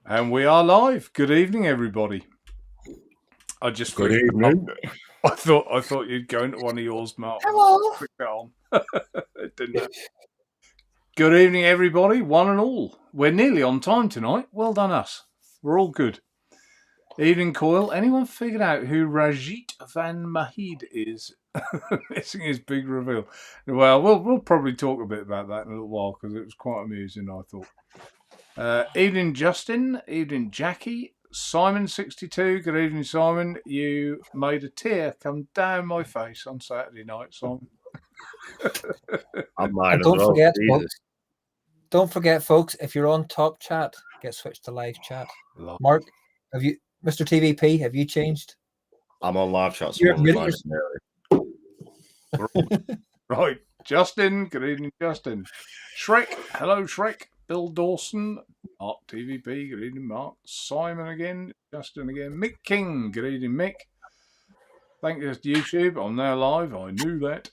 And we are live. Good evening, everybody. I just Good evening. I thought you'd go into one of yours, Mark. Hello. Click that on. It didn't happen. Good evening, everybody, one and all. We're nearly on time tonight. Well done, us. We're all good. Evening, Coil. Anyone figured out who Rajit Van Mahid is? Missing his big reveal. Well, we'll probably talk a bit about that in a little while because it was quite amusing, I thought. Evening, Justin. Evening, Jackie. Simon62. Good evening, Simon. You made a tear come down my face on Saturday night, Simon. Don't forget, folks, if you're on Top Chat, get switched to live chat. Mark, have you, Mr. TVP, have you changed? I'm on live chat. Right. Justin. Good evening, Justin. Shrek. Hello, Shrek. Bill Dawson. Mark TVP. Good evening, Mark. Simon again. Justin again. Mick King. Good evening, Mick. Thank you to YouTube. I'm now live. I knew that.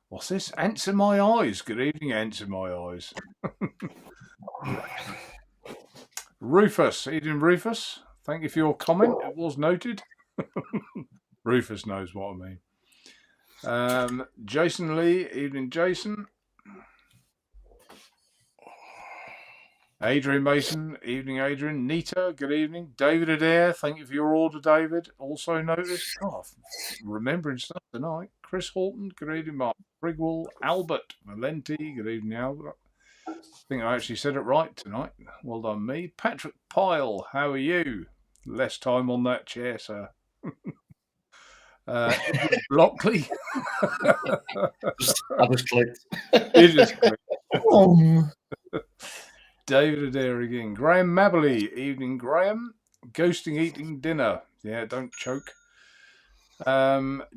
What's this? Ants in my eyes. Good evening, Ants in my eyes. Rufus. Evening, Rufus. Thank you for your comment. It was noted. Rufus knows what I mean. Jason Lee. Evening, Jason. Adrian Mason. Evening, Adrian. Nita. Good evening. David Adair. Thank you for your order, David. Also noticed. Oh, remembering stuff tonight. Chris Horton. Good evening, Mark Brigwell. Albert Valenti. Good evening, Albert. I think I actually said it right tonight. Well done, me. Patrick Pyle. How are you? Less time on that chair, sir. Blockley. I just clicked. You just clicked. David Adair again. Graham Mabley. Evening, Graham. Ghosting eating dinner. Yeah, don't choke.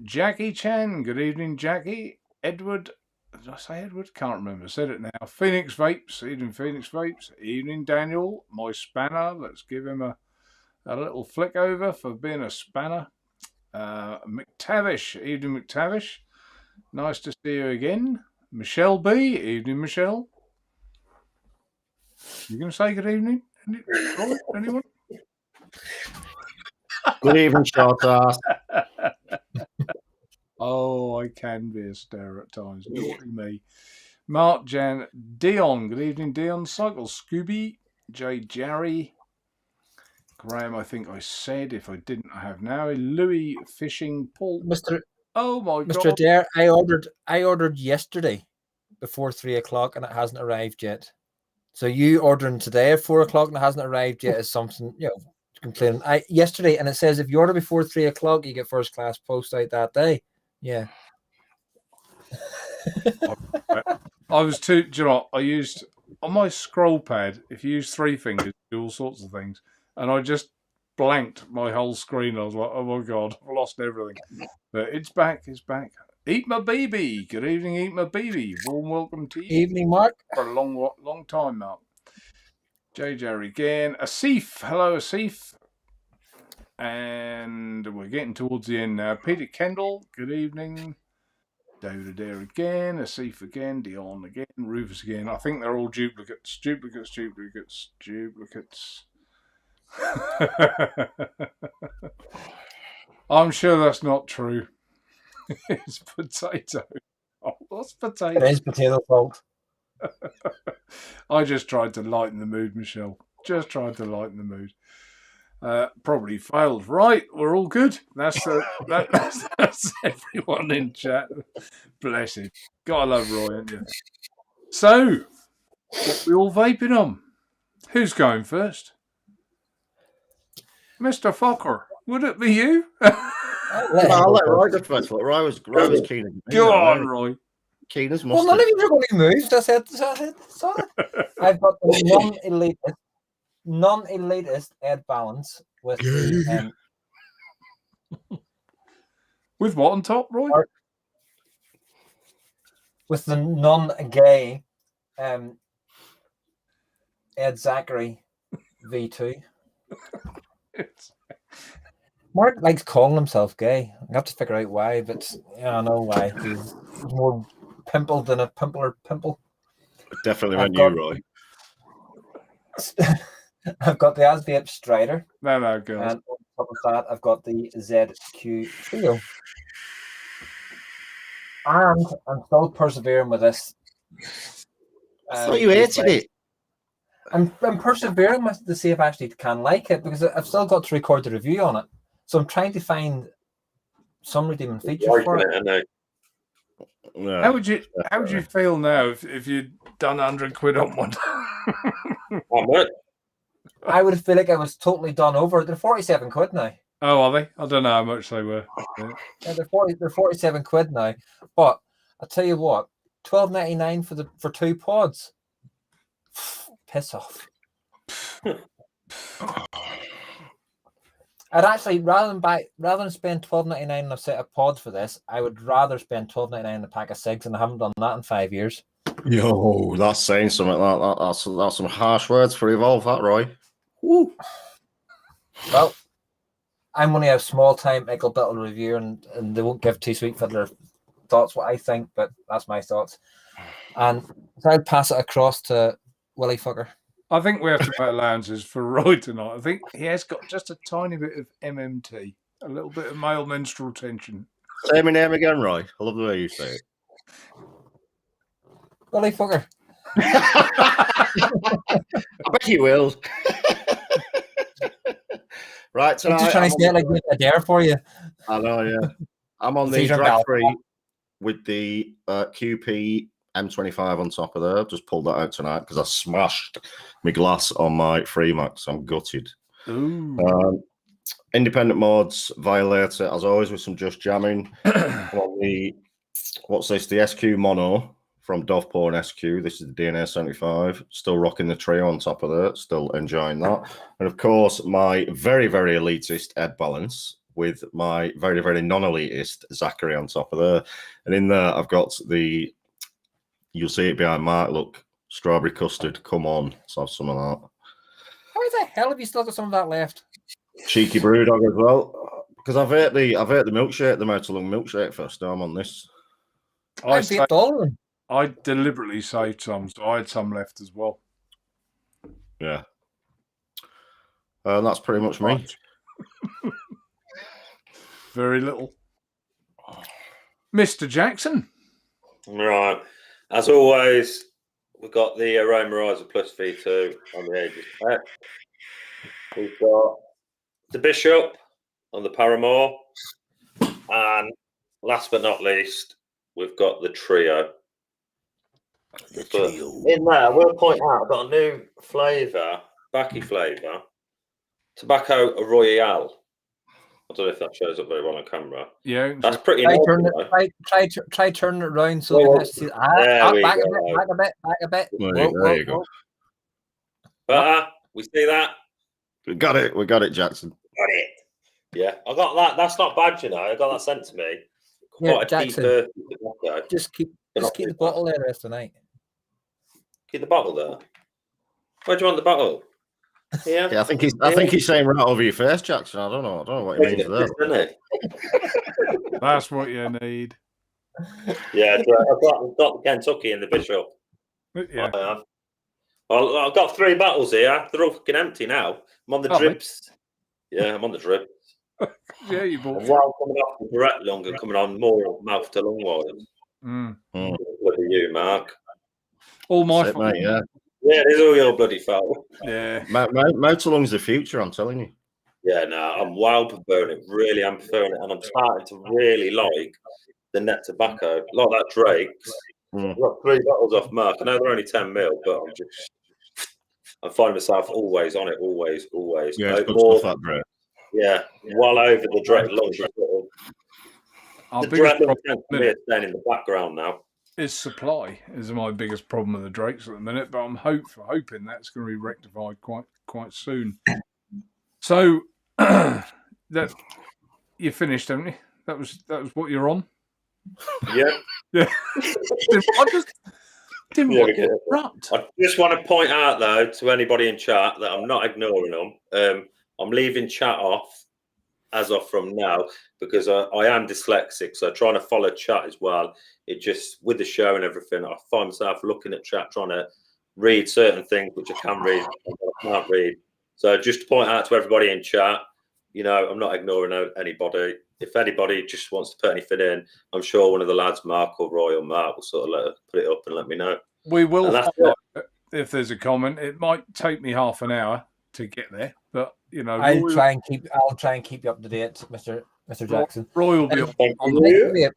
Jackie Chan. Good evening, Jackie. Edward. Did I say Edward? Can't remember. I said it now. Phoenix Vapes. Evening, Phoenix Vapes. Evening, Daniel. My spanner. Let's give him a little flick over for being a spanner. McTavish. Evening, McTavish. Nice to see you again. Michelle B. Evening, Michelle. You going to say good evening? Anyone? Good evening, short ass. Oh, I can be a stare at times. Naughty me. Mark, Jan, Dion. Good evening, Dion. Cycle, Scooby, J. Jerry. Graham, I think I said. If I didn't, I have now. Louis, Fishing, Paul. Oh my God. Mr. Adair, I ordered yesterday before 3 o'clock and it hasn't arrived yet. So you ordering today at 4 o'clock and it hasn't arrived yet is something, complaining. Yesterday, and it says if you order before 3 o'clock, you get first class post out that day. Yeah. I was too, do you know, I used on my scroll pad, if you use 3 fingers, do all sorts of things. And I just blanked my whole screen. I was like, oh my God, I've lost everything. But it's back. Eat My Baby. Good evening, Eat My Baby. Warm welcome to you. Evening, Mark. For a long time, Mark. J. Jerry again. Asif. Hello, Asif. And we're getting towards the end now. Peter Kendall. Good evening. David Adair again. Asif again. Dion again. Rufus again. I think they're all duplicates. Duplicates. I'm sure that's not true. It's potato. Oh, what's potato? It is potato fault. I just tried to lighten the mood, Michelle. Just tried to lighten the mood. Probably failed. Right, we're all good. That's everyone in chat. Bless him. Gotta love Roy, ain't you? So, what we all vaping on? Who's going first? Mr. Fokker, would it be you? I'll let Roy go first. Roy was keen. Go on, Roy. Keen as mustard. Well, none of you are going to move. That's it. I've got the non-elitist Ed Balance with the with what on top, Roy? With the non-gay Ed Zachary V2. Mark likes calling himself gay. I have to figure out why, but I know why. He's more pimpled than a pimple. Definitely meant you, Roy. I've got the Asvape Strider, No, girls. and on top of that, I've got the ZQ Trio. And I'm still persevering with this. I thought you hated it. I'm persevering with to see if I actually can like it, because I've still got to record the review on it. So I'm trying to find some redeeming features for it. Yeah. How would you feel now if you'd done 100 quid on one? I would feel like I was totally done over. They're 47 quid now. Oh, are they? I don't know how much they were. Yeah, they're 47 quid now. But I'll tell you what, $12.99 for 2 pods. Piss off. I'd actually rather than spend $12.99 on a set of pods for this, I would rather spend $12.99 on a pack of cigs, and I haven't done that in 5 years. Yo, that's saying something like that. That's some harsh words for Evolve, that, Roy. Woo. Well, I'm only a small time Michael Bittle reviewer, and they won't give Too Sweet for their thoughts what I think, but that's my thoughts. And so I'd pass it across to Willie Fucker. I think we have to make allowances for Roy tonight. I think he has got just a tiny bit of MMT, a little bit of male menstrual tension. Say my name again, Roy. I love the way you say it. Willie Fucker. I bet you will. Right, tonight, I'm just trying to say it like a dare for you. I know, yeah. I'm on the drag free with the QP M25 on top of there. Just pulled that out tonight because I smashed my glass on my Freemax. I'm gutted. Independent mods, Violator, as always, with some just jamming. On the, what's this? The SQ Mono from Doveport and SQ. This is the DNA 75. Still rocking the trio on top of that. Still enjoying that. And of course, my very, very elitist Ed Balance with my very, very non-elitist Zachary on top of there. And in there, I've got the, you'll see it behind Mark, look, strawberry custard. Come on, let's have some of that. How the hell have you still got some of that left? Cheeky Brewdog as well. Because I've ate the milkshake, the Motorlung milkshake first. I'm on this. I deliberately saved some, so I had some left as well. Yeah. That's pretty much me. Very little. Mr. Jackson. Right. As always, we've got the Aroma Riser Plus V2 on the Aegis pack. We've got the Bishop on the Paramore. And last but not least, we've got the Trio. In there, I will point out, I've got a new flavour, backy flavour, Tobacco Royale. I don't know if that shows up very well on camera. Yeah, that's pretty nice. Try turning it around so you can see. Back a bit. There you go. But we see that. We got it, Jackson. Got it. Yeah, I got that. That's not bad, you know. I got that sent to me. Yeah, Jackson. Just keep the bottle there the rest of the night. Keep the bottle there. Where do you want the bottle? Yeah, I think he's saying right over your face, Jackson. I don't know what he means there. That's what you need. Yeah, I've got the Kentucky in the Bishop. Yeah. Well, I've got 3 bottles here. They're all fucking empty now. I'm on the drips. Yeah, I'm on the drips. Yeah, you bought. While coming off the direct lung and coming on more mouth to lung waters. Look at you, Mark. All my fault, mate. Yeah. Yeah, it is all your bloody fault. Yeah. Motorlung's the future, I'm telling you. Yeah, no, I'm wild preferring it. Really, I'm preferring it. And I'm starting to really like the net tobacco. Like that Drake's. I've got 3 bottles off Mark. I know they're only 10 mil, but I find myself always on it. Always. Yeah, it's good stuff, that Drake. Yeah, well over the Drake launch. The Drake launch is staying in the background now. Is supply is my biggest problem with the Drakes at the minute, but I'm hoping that's going to be rectified quite soon. So that you finished, haven't you? That was what you're on. Yeah. I just didn't want to interrupt. I just want to point out though to anybody in chat that I'm not ignoring them. I'm leaving chat off as of from now because I am dyslexic, so trying to follow chat as well. It just with the show and everything, I find myself looking at chat, trying to read certain things which I can read and I can't read. So just to point out to everybody in chat, I'm not ignoring anybody. If anybody just wants to put anything in, I'm sure one of the lads, Mark or Roy or Mark, will sort of put it up and let me know. We will highlight it if there's a comment. It might take me half an hour to get there, but I'll try and keep you up to date, Mr. Jackson. Roy will be on the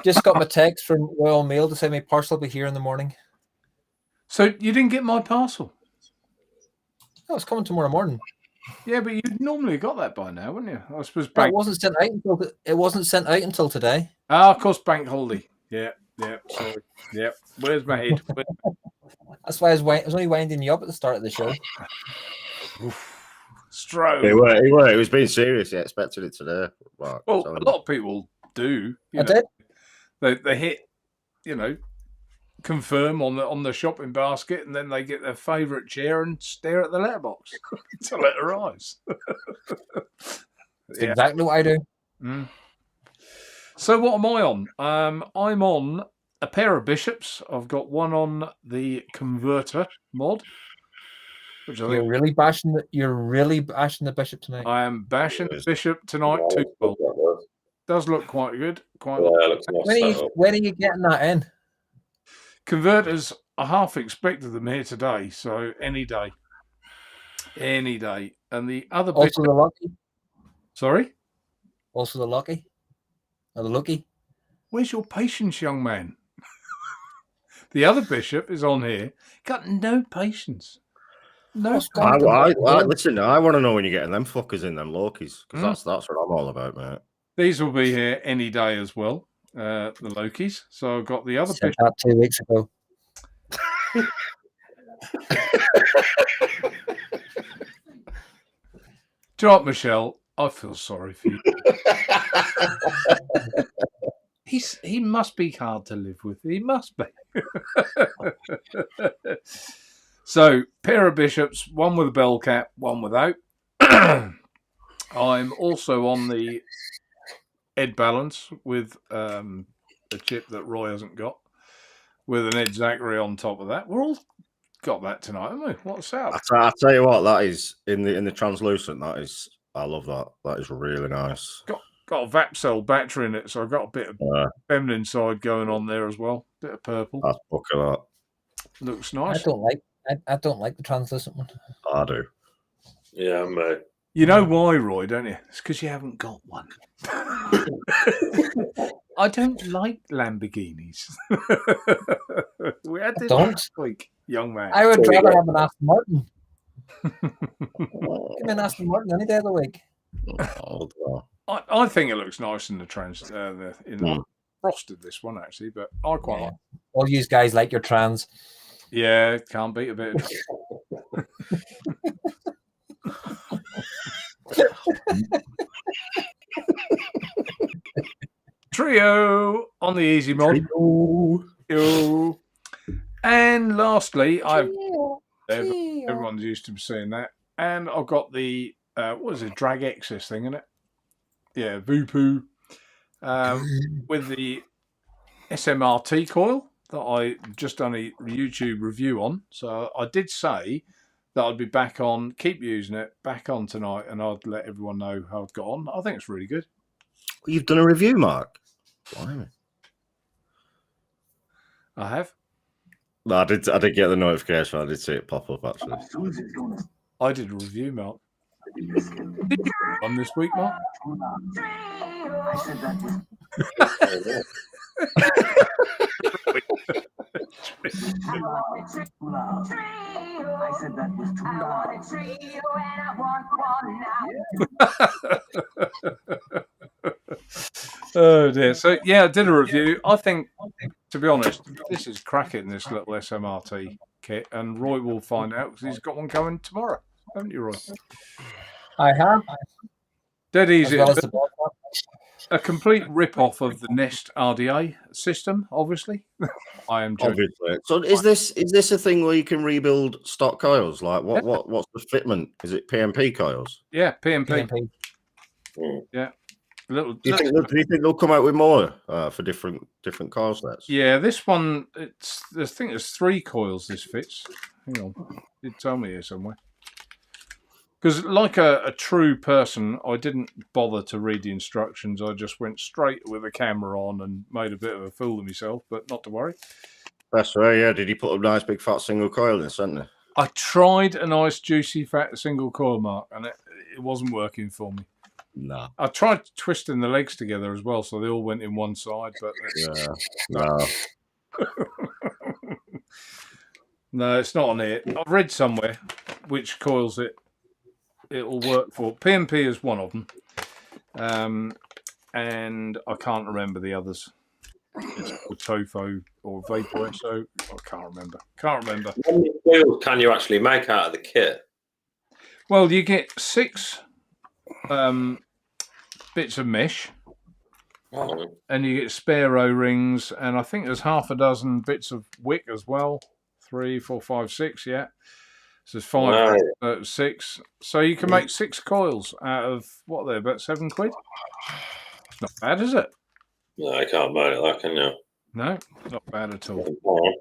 Just got my text from Royal Mail to say my parcel will be here in the morning. So you didn't get my parcel? Oh, it's coming tomorrow morning. Yeah, but you'd normally got that by now, wouldn't you? I suppose it wasn't sent out until today. Ah, of course, bank holiday. Yeah, sorry. Yeah, where's my head? That's why I was only winding you up at the start of the show. Stroke. He was being serious. He expected it today. Right, well, a lot of people do. Did. They hit, confirm on the shopping basket, and then they get their favourite chair and stare at the letterbox until it arrives. That's exactly what I do. Mm. So what am I on? I'm on a pair of bishops. I've got one on the converter mod. Which I think you're really bashing the bishop tonight. I am bashing the bishop tonight too. Does look quite good. When are you getting that in? Converters, I half expected them here today, so any day. And the other also bishop, the lucky. Sorry? Also the lucky? Or the lucky? Where's your patience, young man? The other bishop is on here. Got no patience. No. Listen, I want to know when you're getting them fuckers in them Lokis, because that's what I'm all about, mate. These will be here any day as well, the Lokis. So I've got the other bishop. About 2 weeks ago. Do you know what, Michelle? I feel sorry for you. He must be hard to live with. He must be. So, pair of bishops, one with a bell cap, one without. I'm also on the Ed Balance with a chip that Roy hasn't got, with an Ed Zachary on top of that. We're all got that tonight, haven't we? What's up? I'll tell you what, that is in the translucent. That is, I love that. That is really nice. Got a VAP cell battery in it, so I've got a bit of feminine side going on there as well. Bit of purple. That's book of that. Looks nice. I don't like the translucent one. I do. Yeah, mate. You know why, Roy, don't you? It's because you haven't got one. I don't like Lamborghinis. We had this last week, young man. I would rather have an Aston Martin. Give me an Aston Martin any day of the week. I think it looks nice in the frosted, this one, actually, but I quite like it. All you guys like your trans. Yeah, can't beat a bit of Trio on the easy mod. Trio. And lastly, everyone's used to seeing that. And I've got the what is it, Drag Excess thing, isn't it? Yeah, Voopoo. With the SMRT coil that I just done a YouTube review on. So I did say that I'd be back on, keep using it, back on tonight, and I'd let everyone know how I've got on. I think it's really good. You've done a review, Mark? Blimey. I have. No, I did get the notification. I did see it pop up, actually. I did a review, Mark. Did you on this week, Mark? I said that was I said that was too loud. Oh dear. So yeah, I did a review. I think, to be honest, this is cracking, this little SMRT kit, and Roy will find out because he's got one coming tomorrow, haven't you, Roy? I have. Dead easy. As well as a complete rip-off of the Nest RDA system, obviously. I am joking. Obviously. So is this a thing where you can rebuild stock coils? Like what's the fitment? Is it PMP coils? Yeah, PMP. Yeah. Do you think they'll come out with more for different car sets? Yeah, this one, I think there's 3 coils this fits. Hang on, it told me here somewhere. Because like a true person, I didn't bother to read the instructions. I just went straight with the camera on and made a bit of a fool of myself, but not to worry. That's right, yeah. Did you put a nice big fat single coil in the centre? I tried a nice juicy fat single coil, Mark, and it wasn't working for me. No. I tried twisting the legs together as well, so they all went in one side, but Yeah, no. No, it's not on here. I've read somewhere which coils it'll work for. P&P is one of them, and I can't remember the others. It's called Tofo or Vapor, so I can't remember. Can't remember. How many coils can you actually make out of the kit? Well, you get 6 bits of mesh, Oh, and you get spare O-rings, and I think there's half a dozen bits of wick as well. 3, 4, 5, 6, yeah. So there's 5, right. 6. So you can make 6 coils out of, what are they, about £7? It's not bad, is it? No, I can't buy it, that can you? No, not bad at all. Oh,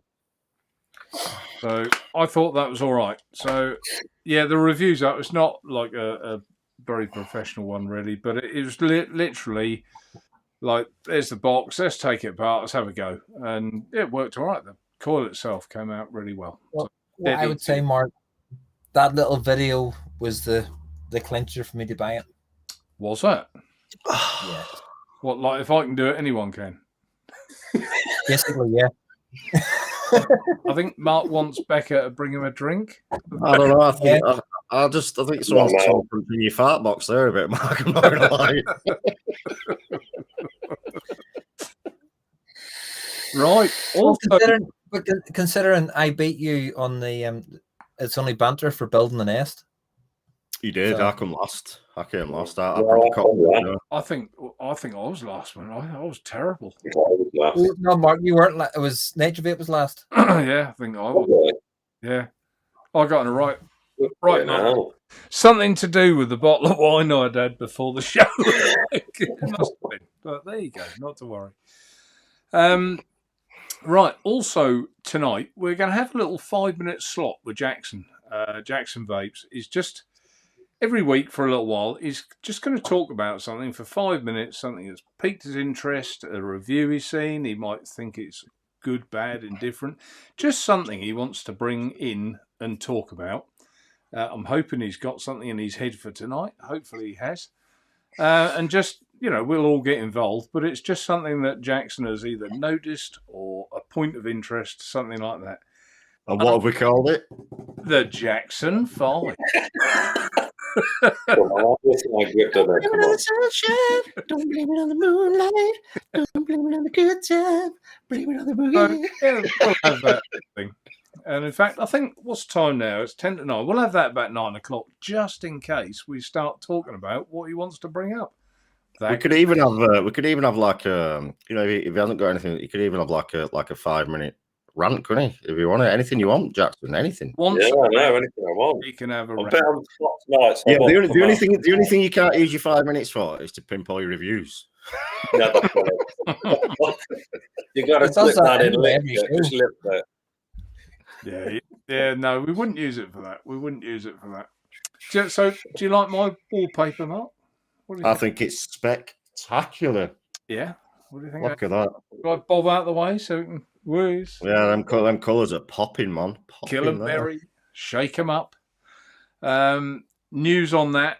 So I thought that was all right. So, yeah, the reviews up. It's not like a very professional one, really, but it was literally like, there's the box, let's take it apart, let's have a go. And it worked all right. The coil itself came out really well. Well, I would say, Mark, that little video was the clincher for me to buy it. Was that? Yeah. What, like, if I can do it, anyone can? Basically, yeah. I think Mark wants Becca to bring him a drink. I don't know. I think someone's talking in your fart box there a bit, Mark. I'm not gonna lie. Right. Well, considering I beat you on the it's only banter for building the nest. You did. So, I came last. I came last. I think I was last one. I was terrible. no, Mark, you weren't. It was Naturevape was last. Yeah, I think I was. Yeah, I got in a right now. Something to do with the bottle of wine I'd had before the show. It must have been. But there you go. Not to worry. Right. Also tonight we're going to have a little 5-minute slot with Jackson. Jackson Vapes is just every week for a little while. He's just going to talk about something for 5 minutes, something that's piqued his interest, a review he's seen. He might think it's good, bad, indifferent. Just something he wants to bring in and talk about. I'm hoping he's got something in his head for tonight. Hopefully he has. And just, we'll all get involved, but it's just something that Jackson has either noticed or a point of interest, something like that. And what have we called it? The Jackson 5. Blame it on the sunshine. Don't blame it on the moonlight. Don't blame it on the good time. Blame it on the boogie. Yeah, we'll have that thing. And in fact, I think, what's the time now? It's 10 to 9. We'll have that about 9 o'clock, just in case we start talking about what he wants to bring up. We could even have like if he hasn't got anything, he could even have like a 5-minute rant, couldn't he? If you want it, anything you want, Jackson, anything. Yeah, I know, anything I want. He can have a rant. Yeah, the only thing you can't use your 5 minutes for is to pimp all your reviews. No, that's right. You got to slip that in just lip it. Yeah, no, we wouldn't use it for that. So, do you like my wallpaper, Mark? I think it's spectacular. Yeah. What do you think? Look at that. Do I bob out of the way so we can wheeze? Yeah, them colours are popping, man. Kill 'em, berry, shake 'em up. News on that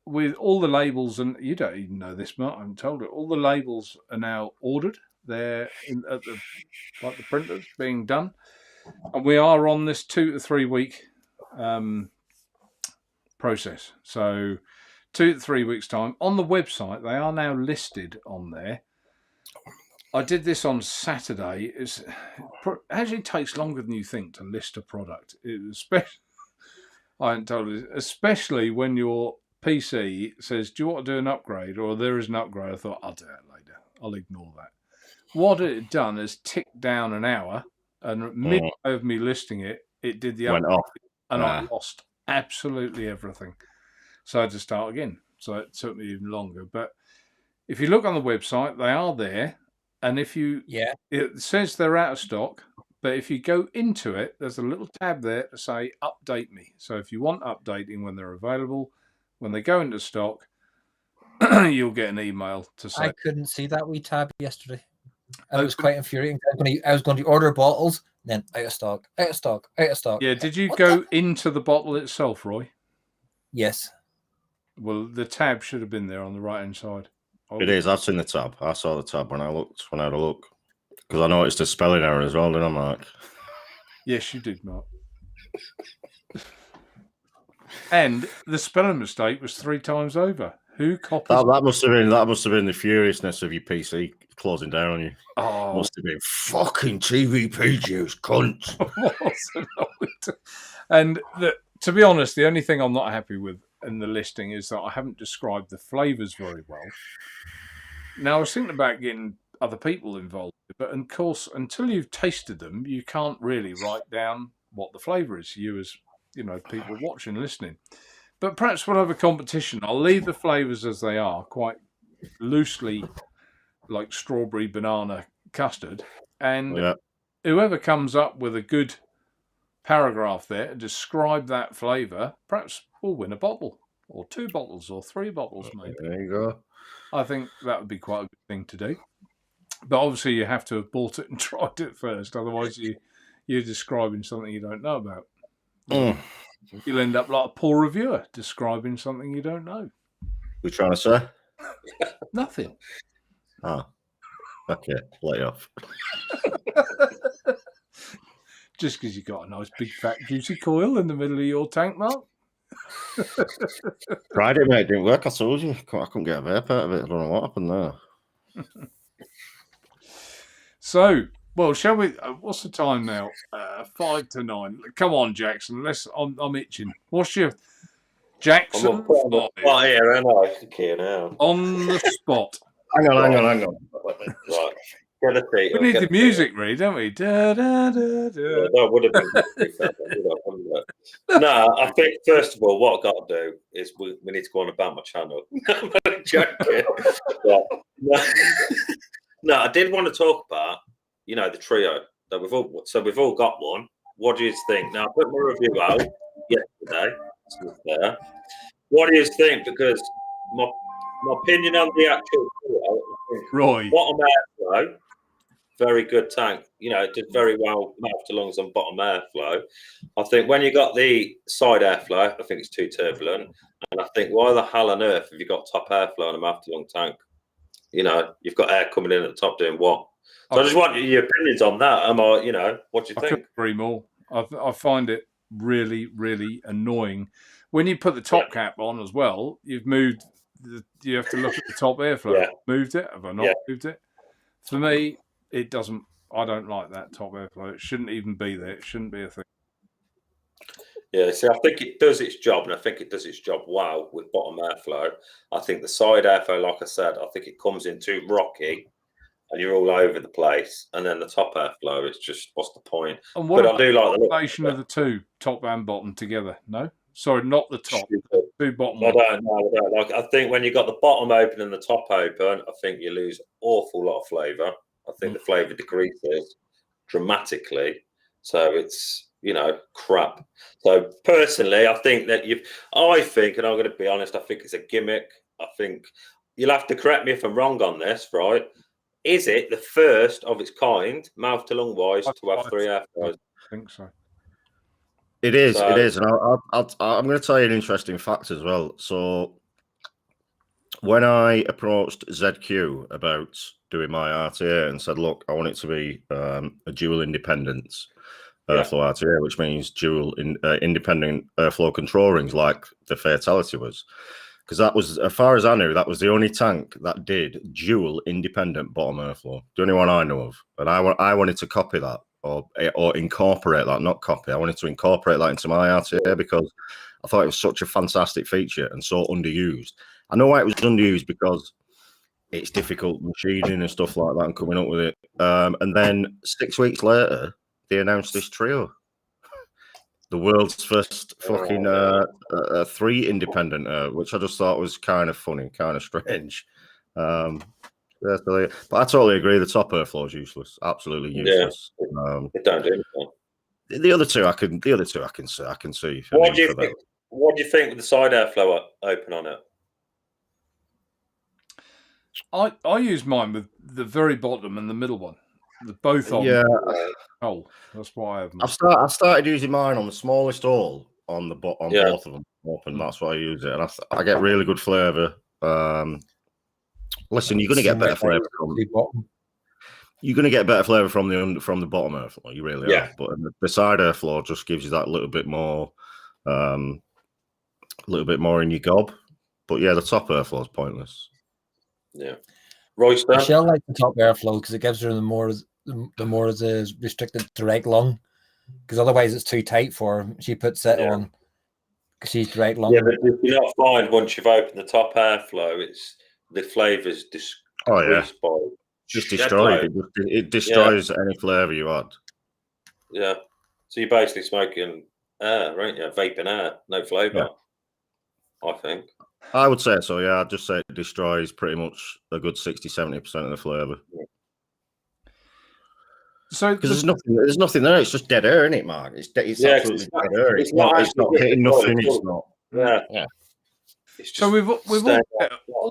with all the labels, and you don't even know this, Mark. I'm told it. All the labels are now ordered. They're at the printers being done, and we are on this 2 to 3 week process. So 2 to 3 weeks time on the website. They are now listed on there. I did this on Saturday. It actually takes longer than you think to list a product. I hadn't told you, especially when your PC says, "Do you want to do an upgrade?" or "There is an upgrade." I thought, I'll do that later. I'll ignore that. What it had done is ticked down an hour, and midway of me listing it, it did the upgrade, and I lost absolutely everything. So I had to start again. So it took me even longer. But If you look on the website, they are there. And if you, Yeah. it says they're out of stock, but if you go into it, there's a little tab there to say update me. So if you want updating when they're available, when they go into stock, you'll get an email to say. I couldn't see that wee tab yesterday. And it was Okay. quite infuriating. I was going to order bottles, and then out of stock, out of stock, out of stock. Yeah, did you What go into the bottle itself, Roy? Yes. Well, the tab should have been there on the right-hand side. It is. I've seen the tab. I saw the tab when I had a look. Because I noticed a spelling error as well, didn't I, Mark? Yes, you did, Mark. And the spelling mistake was 3 times over. Who copies? That must have been the furiousness of your PC closing down on you. Oh, Must have been fucking TVP juice, cunt. and to be honest, the only thing I'm not happy with in the listing is that I haven't described the flavours very well. Now, I was thinking about getting other people involved, but of course, until you've tasted them, you can't really write down what the flavour is. You as people watching, listening. But perhaps we'll have a competition. I'll leave the flavours as they are, quite loosely, like strawberry, banana, custard. And whoever comes up with a good paragraph there to describe that flavour, perhaps we'll win a bottle, or 2 bottles, or 3 bottles, maybe. There you go. I think that would be quite a good thing to do. But obviously you have to have bought it and tried it first. Otherwise you're describing something you don't know about. You'll end up like a poor reviewer describing something you don't know. What are you trying to say? Nothing. Ah, okay, lay off. Just because you got a nice big fat juicy coil in the middle of your tank, Mark. Friday, mate, didn't work. I told you. I couldn't get a vape out of it. I don't know what happened there. So, well, shall we? What's the time now? 5 to 9. Come on, Jackson. I'm itching. What's your Jackson? I'm on the spot here, and I can now. On the spot. Hang on. Right. Get a seat. We need the music, really, don't we? Da, da, da, da. That would have been. No, I think first of all, what I've got to do is we need to go on about my channel. I'm joking. No, I did want to talk about, the trio that we've all got one. What do you think? Now, I put my review out yesterday. There. What do you think? Because my opinion on the actual trio, Roy. bottom airflow, very good tank. It did very well mouth to lungs on bottom airflow. I think when you got the side airflow, I think it's too turbulent. And I think why the hell on earth have you got top airflow on a mouth to lung tank? You've got air coming in at the top doing what? So I just want your opinions on that. What do you think? I couldn't agree more. I find it really, really annoying. When you put the top cap on as well, you've moved. You have to look at the top airflow. Yeah. Moved it? Have I not moved it? For me, it doesn't. I don't like that top airflow. It shouldn't even be there. It shouldn't be a thing. Yeah, see, I think it does its job, and I think it does its job well with bottom airflow. I think the side airflow, like I said, I think it comes in too rocky, and you're all over the place. And then the top airflow is just, what's the point? And what I do like the combination of the two, top and bottom together? No, sorry, not the top. Two bottom. I don't know. I think when you got the bottom open and the top open, I think you lose awful lot of flavour. I think the flavour decreases dramatically. So it's crap. So personally, I think that and I'm going to be honest, I think it's a gimmick. I think you'll have to correct me if I'm wrong on this, right? Is it the first of its kind, mouth to lung wise, to have 3 airflows? I think so. It is, and I'm going to tell you an interesting fact as well. So, when I approached ZQ about doing my RTA and said, "Look, I want it to be a dual independence airflow RTA, which means dual independent airflow control rings, like the Fatality was," because that was, as far as I knew, that was the only tank that did dual independent bottom airflow. The only one I know of, and I wanted to copy that. Or incorporate that, not copy. I wanted to incorporate that into my RTA because I thought it was such a fantastic feature and so underused. I know why it was underused, because it's difficult machining and stuff like that and coming up with it. And then 6 weeks later, they announced this trio. The world's first fucking 3 independent, which I just thought was kind of funny, kind of strange. Yeah, but I totally agree. The top airflow is useless, absolutely useless. They don't do anything. The other two, I can see. What do you think? What do you think with the side airflow open on it? I use mine with the very bottom and the middle one. Both on. Yeah. Oh, that's why I have. I started using mine on the smallest hole on both of them open. That's why I use it, and I get really good flavour. Listen, you're going to get better flavour from the bottom. You're going to get better flavour from the bottom airflow. You really are. But the side airflow just gives you that little bit more in your gob. But yeah, the top airflow is pointless. Yeah, Royster. Michelle likes the top airflow because it gives her the more restricted direct lung. Because otherwise it's too tight for her. She puts that on because she's direct lung. Yeah, but you not find once you've opened the top airflow, it's the flavours decreased by just destroyed. It destroys any flavour you add. Yeah, so you're basically smoking air, right? Yeah, vaping air, no flavour. I think. I would say so. Yeah, I'd just say it destroys pretty much a good 60-70% of the flavour. So because there's nothing there. It's just dead air, isn't it, Mark? It's absolutely dead air. It's not hitting nothing. It's not. Yeah. So we've all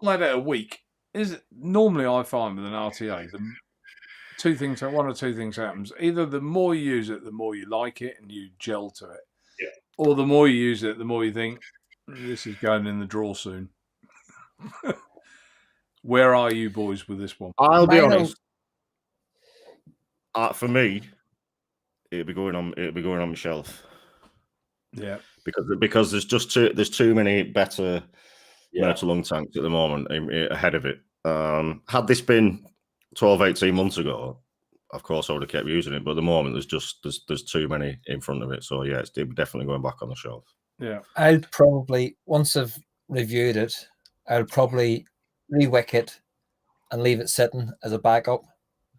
had it a week. Is normally I find with an RTA, one or two things happens. Either the more you use it, the more you like it and you gel to it, or the more you use it, the more you think this is going in the drawer soon. Where are you boys with this one? I'll be honest. For me, it'll be going on my shelf. Yeah, because there's too many better motor lung tanks at the moment ahead of it. Had this been 12, 18 months ago, of course I would have kept using it. But at the moment, there's too many in front of it. So yeah, it's definitely going back on the shelf. Yeah, I'd probably once I've reviewed it, I'll probably re-wick it and leave it sitting as a backup.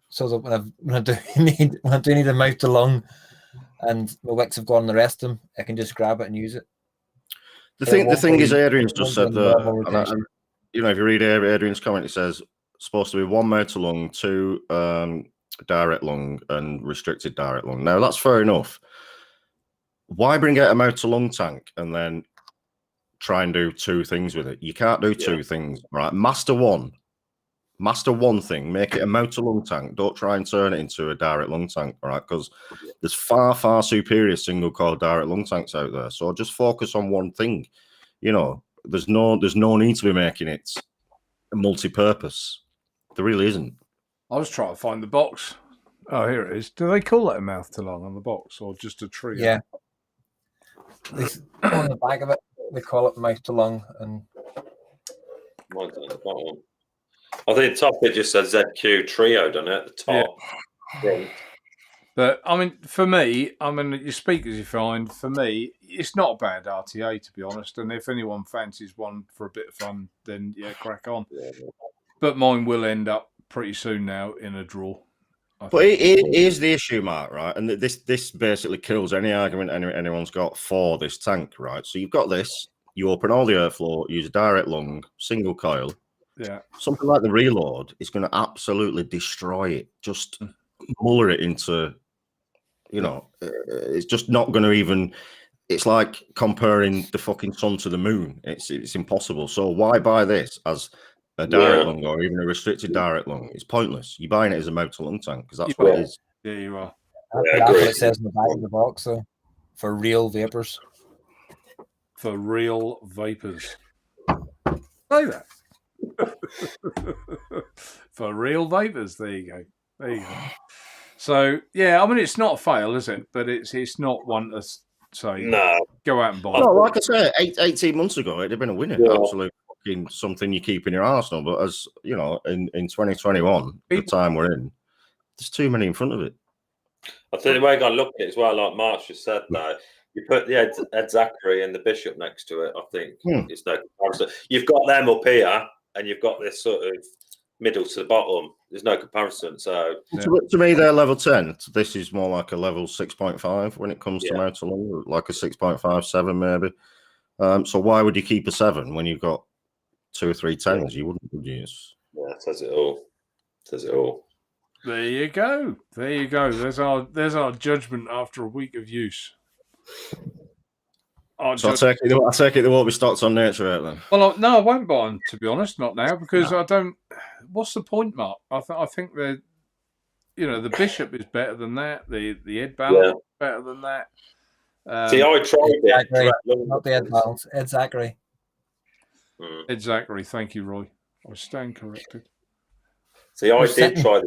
So that when I do need a mouth to lung, and my wicks have gone the rest of them, I can just grab it and use it. The thing is, Adrian's just said that. If you read Adrian's comment, it says supposed to be 1 mouth to lung, 2 direct lung, and restricted direct lung. Now that's fair enough. Why bring out a mouth to lung tank and then try and do 2 things with it? You can't do 2 things, right? Master one thing, make it a motor lung tank. Don't try and turn it into a direct lung tank, all right? Because there's far, far superior single coil direct lung tanks out there. So just focus on one thing. There's no need to be making it multi-purpose. There really isn't. I was trying to find the box. Oh, here it is. Do they call it a mouth to lung on the box or just a tree? Yeah. On the back of it, they call it mouth to lung. And mine's on the bottom. I think the top it just says ZQ Trio, doesn't it? The top. Yeah. But I mean, for me, you speak as you find. For me, it's not a bad RTA, to be honest. And if anyone fancies one for a bit of fun, then crack on. Yeah. But mine will end up pretty soon now in a drawer. But here's the issue, Mark, right? And this basically kills any argument anyone's got for this tank, right? So you've got this. You open all the airflow, use a direct lung, single coil. Yeah, something like the reload is going to absolutely destroy it. Just muller it into, it's just not going to even. It's like comparing the fucking sun to the moon. It's impossible. So why buy this as a direct lung or even a restricted direct lung? It's pointless. You're buying it as a motor lung tank because that's what it is. Yeah, you are. That's what it says in the back of the box, though. For real vapors. For real vapors. Say that. For real vapors, there you go. So it's not a fail, is it? But it's not one to say go out and buy. No, like I said, 18 months ago it'd have been a winner. Absolutely fucking something you keep in your arsenal. But as you know, in 2021, the time we're in, there's too many in front of it. I think the way I got to look at it as well, like Mark just said, that you put the Ed Zachary and the Bishop next to it. I think it's no comparison. You've got them up here. And you've got this sort of middle to the bottom. There's no comparison. So to me, they're level 10. This is more like a level 6.5 when it comes to motor lung, like a 6.57 maybe. So why would you keep a 7 when you've got 2 or 3 10s? You wouldn't, would you? Yeah, says it all. Says it all. There you go. There you go. There's our judgment after a week of use. So I take it there won't be stocks on Naturevape then. Well, no, I won't buy them, to be honest. Not now, because I don't. What's the point, Mark? I think the Bishop is better than that. The Ed Balance is better than that. See, I tried it. Not the Ed Balance. Ed Zachary. Ed Zachary. Thank you, Roy. I stand corrected. See, I did try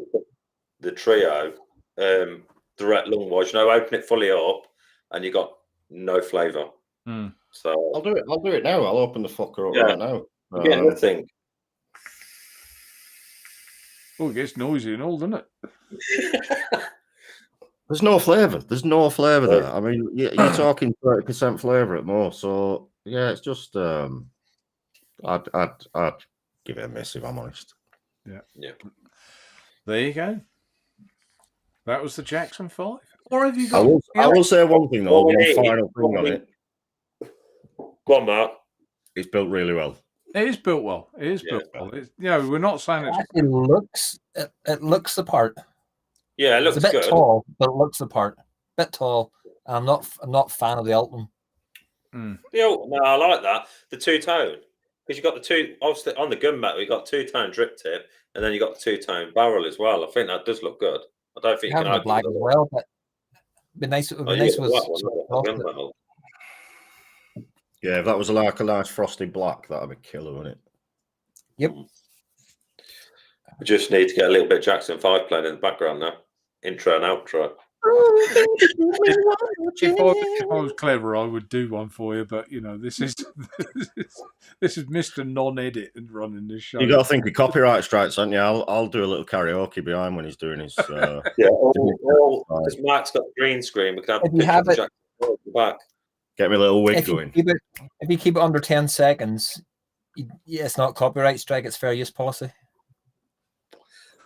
the trio direct lung wise. Open it fully up, and you got no flavour. So I'll do it now. I'll open the fucker up right now. You get nothing. Oh, it gets noisy and all, doesn't it? There's no flavour. There's no flavour there. I mean, you're talking 30% flavour at most. So yeah, it's just I'd give it a miss if I'm honest. Yeah. There you go. That was the Jackson 5. Or have you got? I will say one thing though. One final thing on it. Go on, Mark. It's built really well. It is built well. It is built well. We're not saying it looks the part. Yeah, it looks it's a bit good. tall, but it looks the part. A bit tall. I'm not a fan of the Alton. No, I like that. The two-tone. Because you got the two, obviously on the gun mat, we got two-tone drip tip, and then you got the two-tone barrel as well. I think that does look good. I don't think you can have the black as well, but it'd be nice. It'd be nice with yeah, if that was like a nice frosted black, that'd be killer, wouldn't it? Yep. We just need to get a little bit of Jackson 5 playing in the background now. Intro and outro. If I was clever, I would do one for you, but this is Mr. Non-edit and running this show. You got to think of copyright strikes, haven't you? I'll do a little karaoke behind when he's doing his. Because Mark's got the green screen, we could have. If you have it, back. Get me a little wig going. If you keep it under 10 seconds, it's not copyright strike; it's fair use policy.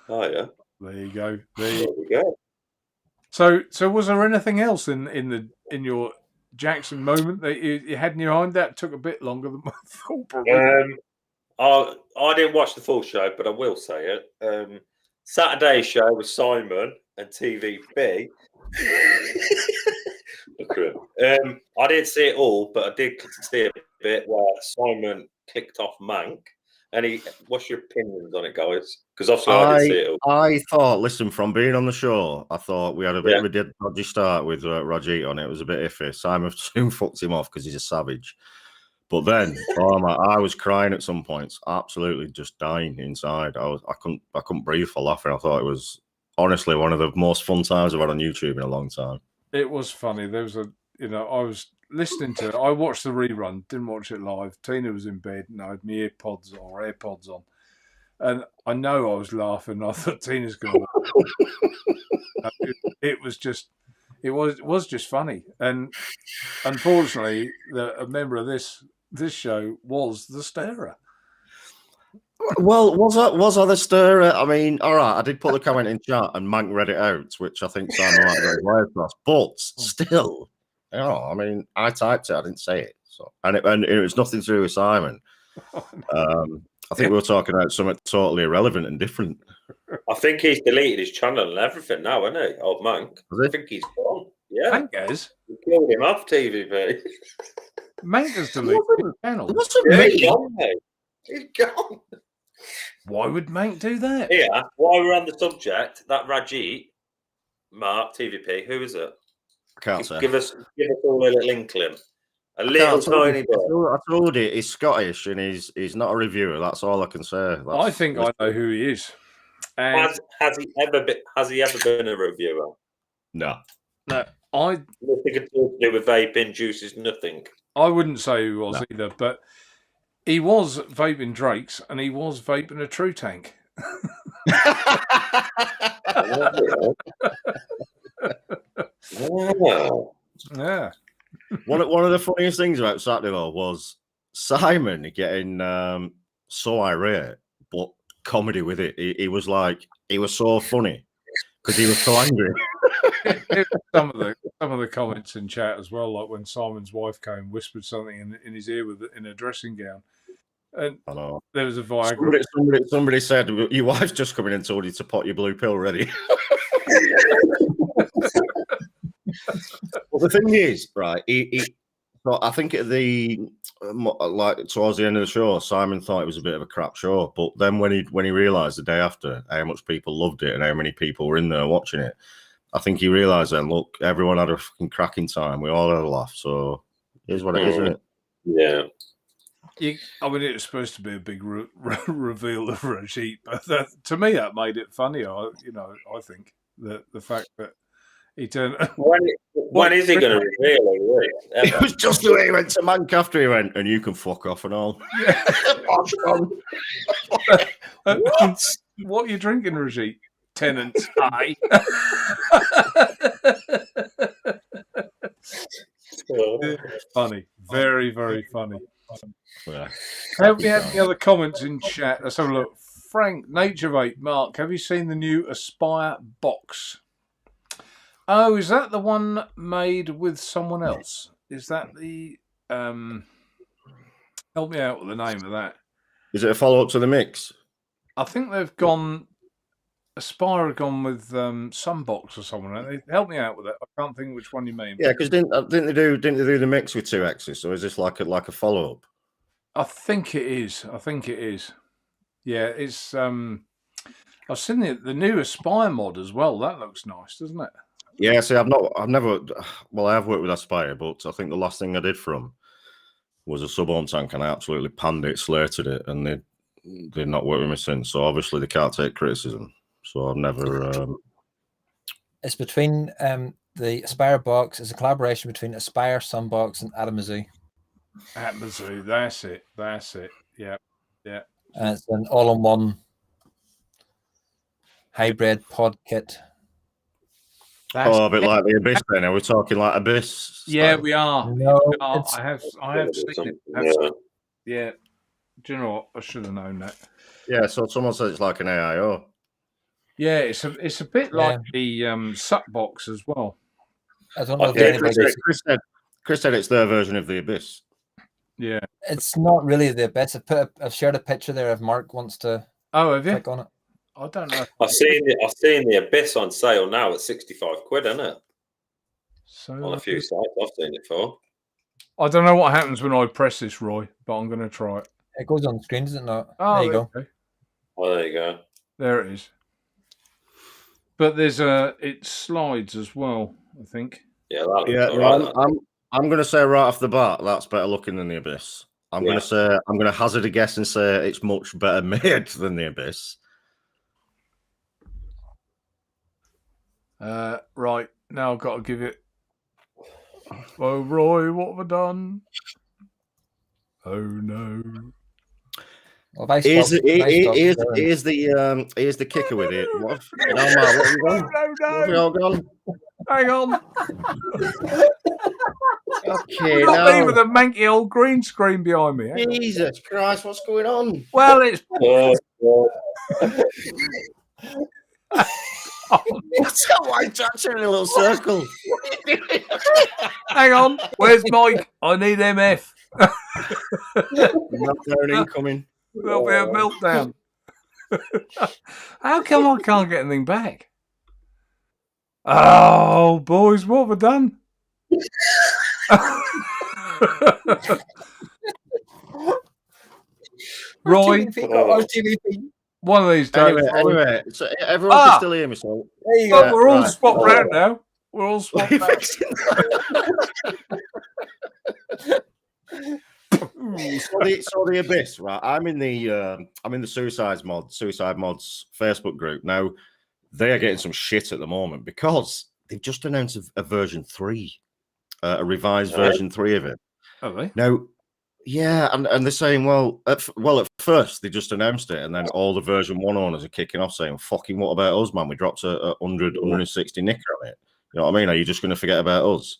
Oh yeah, there you go. There you go. So was there anything else in your Jackson moment that you had in your mind that took a bit longer than I thought? Probably. I didn't watch the full show, but I will say it. Saturday's show was Simon and TVB. I didn't see it all, but I did see a bit where Simon clicked off Mank. What's your opinions on it, guys? Because obviously I didn't see it all. I thought, listen, from being on the show, I thought we had a bit of a dodgy start with Rajit on it. It was a bit iffy. Simon soon fucked him off because he's a savage. But then, I was crying at some points, absolutely just dying inside. I couldn't breathe for laughing. I thought it was honestly one of the most fun times I've had on YouTube in a long time. It was funny. There was I was listening to it. I watched the rerun, didn't watch it live. Tina was in bed and I had my AirPods on. And I know I was laughing. I thought Tina's going to watch it. It was just funny. And unfortunately, a member of this show was the starer. Well, was I the stirrer? I mean, all right, I did put the comment in chat and Mank read it out, which I think Simon might have read across. But still, I mean, I typed it, I didn't say it. So, and it was nothing to do with Simon. I think we were talking about something totally irrelevant and different. I think he's deleted his channel and everything now, isn't he? Old Mank. I think he's gone. Yeah. Mank has. We killed him off TVB. Mank has deleted his channel. It wasn't me. He's gone. Why would Mank do that? Yeah, while we're on the subject, that Rajit, Mark, TVP, who is it? I can't say. Give us all a little inkling. A little tiny bit. I told you, he's Scottish and he's not a reviewer. That's all I can say. I think I know who he is. And has he ever been a reviewer? No. No. Nothing to do with vaping, juices, nothing. I wouldn't say he was either, but he was vaping Drakes and he was vaping a True Tank. Wow. Yeah. One of the funniest things about Saturday though was Simon getting so irate, but comedy with it. He was so funny because he was so angry. Some of the comments in chat as well, like when Simon's wife came and whispered something in his ear in a dressing gown. And I know. there was a Viagra. Somebody said your wife's just coming in and told you to pot your blue pill ready. Well, the thing is, right? So I think at like towards the end of the show, Simon thought it was a bit of a crap show. But then when he realised the day after how much people loved it and how many people were in there watching it, I think he realised then, look, everyone had a fucking cracking time. We all had a laugh. So here's what it is, isn't it? Yeah. I mean, it was supposed to be a big reveal of Rajit, but to me, that made it funny. I think the fact that he turned. When is he going to reveal it? It was just the way he went to Mank after he went, and you can fuck off and all. Yeah. What are you drinking, Rajit? Tenants, aye. Funny, very, very funny. Yeah. Have we had any other comments in chat? Let's have a look. Frank, Naturevape, Mark, have you seen the new Aspire box? Oh, is that the one made with someone else? Is that the help me out with the name of that? Is it a follow-up to the mix? I think they've gone Aspire have gone with some box or someone. Help me out with it. I can't think which one you mean. Yeah, because didn't they do the mix with 2 X's? Or is this like a follow-up? I think it is. Yeah, it's. I've seen the new Aspire mod as well. That looks nice, doesn't it? Yeah, see, I've never. Well, I have worked with Aspire, but I think the last thing I did for them was a sub-ohm tank, and I absolutely panned it, slated it, and they did not work with me since. So obviously they can't take criticism. So I've never. It's between the Aspire box. It's a collaboration between Aspire, Sunbox, and Adamazoo. Adamazoo, that's it. Yeah. And it's an all-in-one hybrid pod kit. A bit like the Abyss. Then are we talking like Abyss? Style? Yeah, we are. No, I have seen it. Yeah. Do you know what? I should have known that. Yeah. So someone says it's like an AIO. Yeah, it's a bit like the Suck box as well. I don't know. Chris said it's their version of the Abyss. Yeah, it's not really the best. I've shared a picture there if Mark wants to. Oh, have you? Click on it. I don't know. I've seen the Abyss on sale now at 65 quid, isn't it? So On a few sites I've seen it for. I don't know what happens when I press this, Roy, but I'm going to try it. It goes on the screen, does it not? Oh, there you go. Okay. Oh, there you go. There it is. But it slides as well, I think. Yeah, I'm going to say right off the bat that's better looking than the Abyss. I'm going to hazard a guess and say it's much better made than the Abyss. Right, now I've got to give it. Oh, Roy, what have I done? Oh no! Well, here's the kicker with it. What have you all gone? Hang on. Okay, not me with a manky old green screen behind me. Jesus Christ, what's going on? Well, it's. What's that white traction in a little circle? Hang on, where's Mike? I need MF. Meltdown incoming. There'll be a meltdown. How come I can't get anything back? Oh, boys, what have I done? Roy, one of these days. Anyway, so everyone can still hear me. So there you go. We're all swapped round now. We're all swapped round. So the Abyss, right? I'm in the Suicide Mods Facebook group now. They are getting some shit at the moment because they've just announced a version 3, a revised version 3 of it. Are they? Now, yeah, and they're saying, at first they just announced it, and then all the version 1 owners are kicking off saying, "Fucking what about us, man? We dropped a 160 nicker on it. You know what I mean? Are you just going to forget about us?"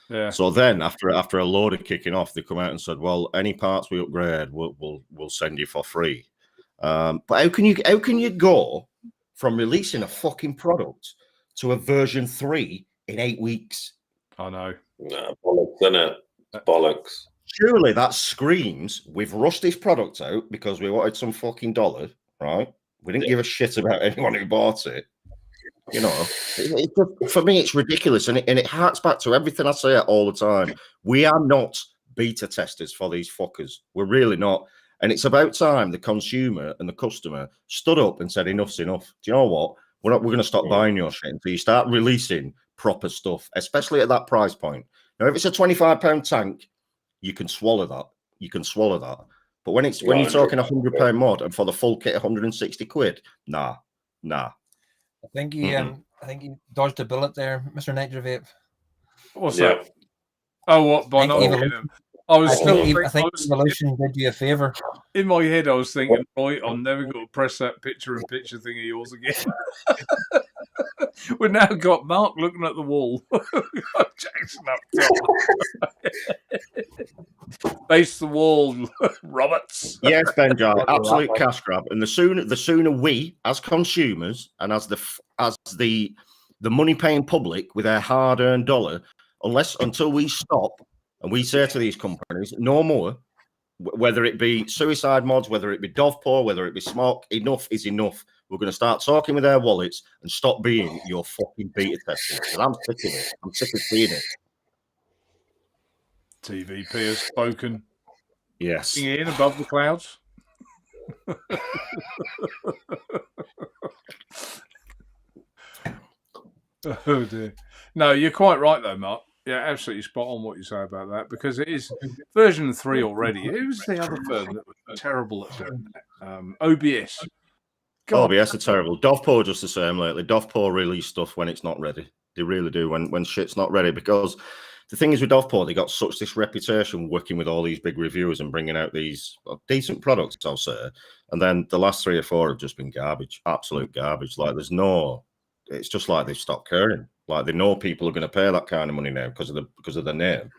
Yeah. So then, after a load of kicking off, they come out and said, "Well, any parts we upgrade, we'll send you for free." But how can you go from releasing a fucking product to a version 3 in 8 weeks? I know. No, bollocks, isn't it? Bollocks. surely that screams we've rushed this product out because we wanted some fucking dollar, right? We didn't give a shit about anyone who bought it. You know, for me, it's ridiculous, and it harks back to everything I say all the time. We are not beta testers for these fuckers. We're really not. And it's about time the consumer and the customer stood up and said, "Enough's enough." Do you know what? We're going to stop buying your shit until you start releasing proper stuff, especially at that price point. Now, if it's a £25 tank, you can swallow that. You can swallow that. But when you're talking £100 mod and for the full kit, 160 quid, nah. I think you dodged a bullet there, Mr. Naturevape. What's that? Oh, what? By not getting them. I think evolution did you a favour. In my head, I was thinking, right, I'm never going to press that picture-in-picture thing of yours again. We've now got Mark looking at the wall. Jackson up top. Face the wall, Roberts. Yes, Benjar, absolute cash grab. And the sooner we, as consumers, and as the money-paying public with their hard-earned dollar, until we stop and we say to these companies, no more, whether it be suicide mods, whether it be Dovpaw, whether it be smoke, enough is enough. We're going to start talking with their wallets and stop being your fucking beta testers. Because I'm sick of it. I'm sick of seeing it. TVP has spoken. Yes. In above the clouds. Oh dear. No, you're quite right though, Mark. Yeah, absolutely spot on what you say about that, because it is version 3 already. Who was the other firm that was terrible at doing that? OBS. God. OBS are terrible. Dovpaw just the same lately. Dovpaw release stuff when it's not ready. They really do when shit's not ready, because the thing is with Dovpaw, they got such this reputation working with all these big reviewers and bringing out these decent products, I'll say. And then the last 3 or 4 have just been garbage, absolute garbage. Like it's just like they've stopped caring. Like they know people are going to pay that kind of money now because of the name,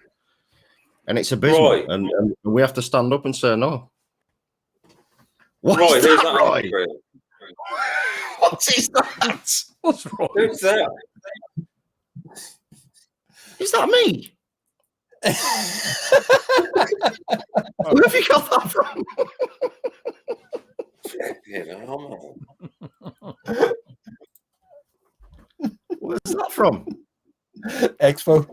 and it's abysmal. Right. And we have to stand up and say no. What's that, Roy? What is that? What's wrong? Who's that? Is that me? Where have you got that from? Where's that from? Expo.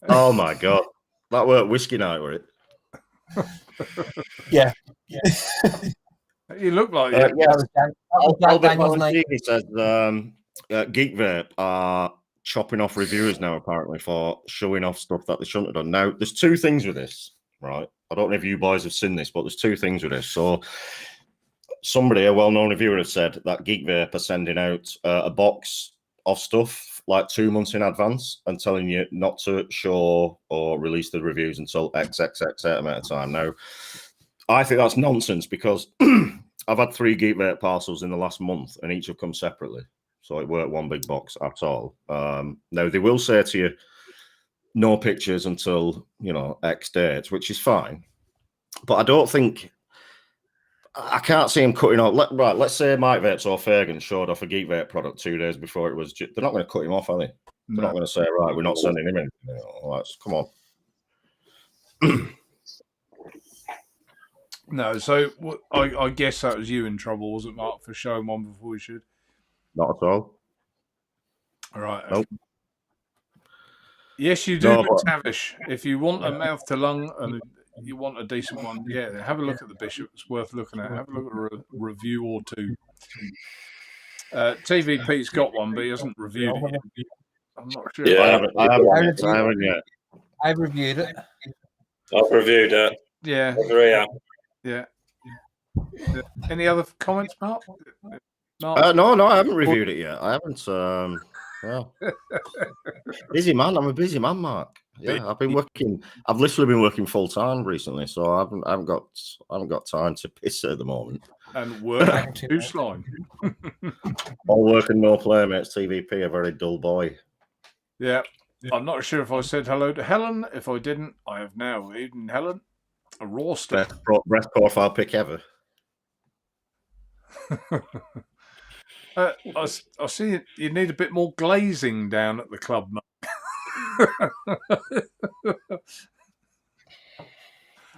Oh my god, that were whiskey night, were it? Yeah. You look like Albert Valentini says Geek Vape are chopping off reviewers now, apparently, for showing off stuff that they shouldn't have done. Now, there's 2 things with this, right? I don't know if you boys have seen this, but there's 2 things with this. So somebody, a well-known reviewer, has said that Geek Vape are sending out a box of stuff like 2 months in advance and telling you not to show or release the reviews until XXX amount of time. Now, I think that's nonsense, because I've had 3 Geek Vape parcels in the last month and each have come separately. So it weren't one big box at all. Now, they will say to you, no pictures until, X dates, which is fine. But I don't think... I can't see him cutting off. Let's say Mike Vapes or Fagan showed off a Geek Vape product 2 days before it was... They're not going to cut him off, are they? They're not going to say, right, we're not sending him in. Come on. No, so I guess that was you in trouble, wasn't it, Mark, for showing one before we should? Not at all. All right. Nope. Yes, you do, McTavish. If you want a mouth to lung and you want a decent one, yeah, have a look at the Bishop. It's worth looking at. Have a look at a review or 2. TVP's got one, but he hasn't reviewed it yet. I'm not sure. Yeah, I haven't yet. I've reviewed it. I've reviewed it. Yeah. Yeah. Any other comments, Mark? No, I haven't reviewed it yet. I haven't. Well, busy man. I'm a busy man, Mark. Yeah, I've been working. I've literally been working full time recently, so I haven't got time to piss at the moment. And work too slime. All work and no play, mates. TVP, a very dull boy. Yeah. I'm not sure if I said hello to Helen. If I didn't, I have now. Evening, Helen. A roaster. Best profile pic ever. I see you need a bit more glazing down at the club, Mark.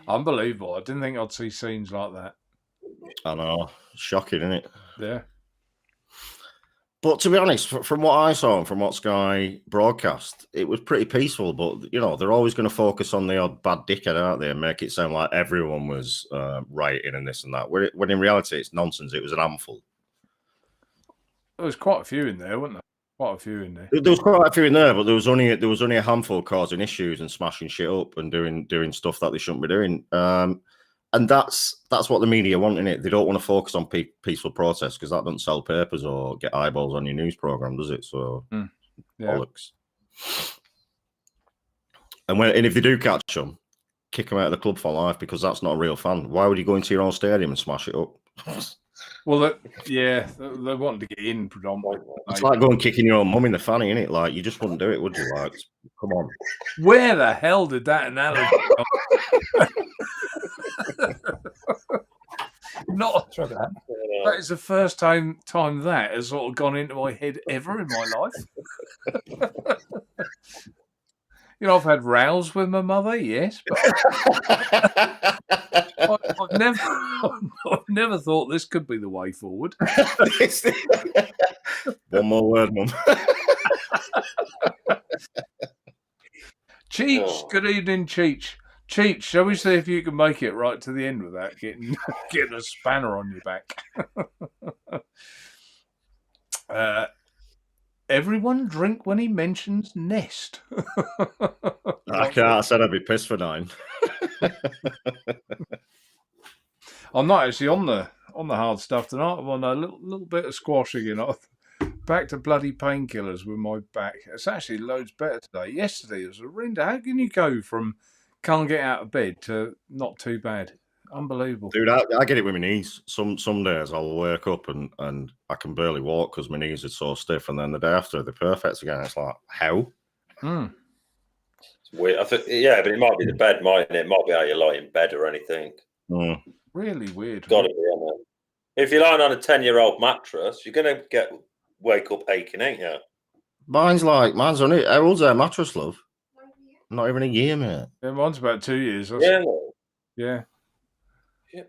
Unbelievable. I didn't think I'd see scenes like that. I know. Shocking, isn't it? Yeah. But to be honest, from what I saw and from what Sky broadcast, it was pretty peaceful. But, you know, they're always going to focus on the odd bad dickhead, aren't they? And make it sound like everyone was rioting and this and that. When in reality, it's nonsense. It was an handful. There was quite a few in there, wasn't there? Quite a few in there. There was quite a few in there, but there was only a handful causing issues and smashing shit up and doing stuff that they shouldn't be doing. And that's what the media want, innit? They don't want to focus on peaceful protests because that doesn't sell papers or get eyeballs on your news program, does it? So bollocks. And if they do catch them, kick them out of the club for life because that's not a real fan. Why would you go into your own stadium and smash it up? Well, they wanted to get in predominantly. It's like going kicking your own mum in the fanny, innit? Like, you just wouldn't do it, would you? Like, come on. Where the hell did that analogy come? Not that is the first time that has sort of gone into my head ever in my life. You know, I've had rows with my mother, yes, but I've never thought this could be the way forward. One more word, Mum. Cheech, good evening, Cheech. Cheech, shall we see if you can make it right to the end without getting a spanner on your back? Everyone drink when he mentions nest. I can't. I said I'd be pissed for 9. I'm not actually on the hard stuff tonight. I'm on a little bit of squashing, you know. Back to bloody painkillers with my back. It's actually loads better today. Yesterday it was horrendous. How can you go from can't get out of bed to not too bad? Unbelievable. Dude, I get it with my knees. Some days I'll wake up and I can barely walk because my knees are so stiff, and then the day after they're perfect again. It's like, how? It's weird. I think, yeah, but it might be the bed, mightn't it? It might be how you lie in bed or anything. Really weird. Got to be, isn't it? If you're lying on a 10-year-old mattress, you're going to wake up aching, ain't you? Mine's only, how old's that mattress, love? Not even a year, mate. Yeah, mine's about 2 years. Yeah. Yeah.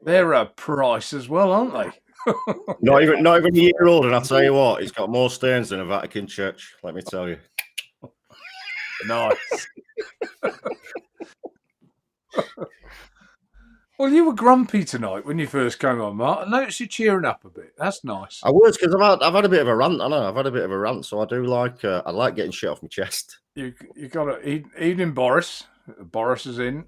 They're a price as well, aren't they? Not even a year old, and I'll tell you what, it's got more stains than a Vatican church, let me tell you. Nice. Well, you were grumpy tonight when you first came on, Mark. I noticed you cheering up a bit. That's nice. I was, because I've had a bit of a rant. I know I've had a bit of a rant, so I do like I like getting shit off my chest. You got to evening, Boris. Boris is in.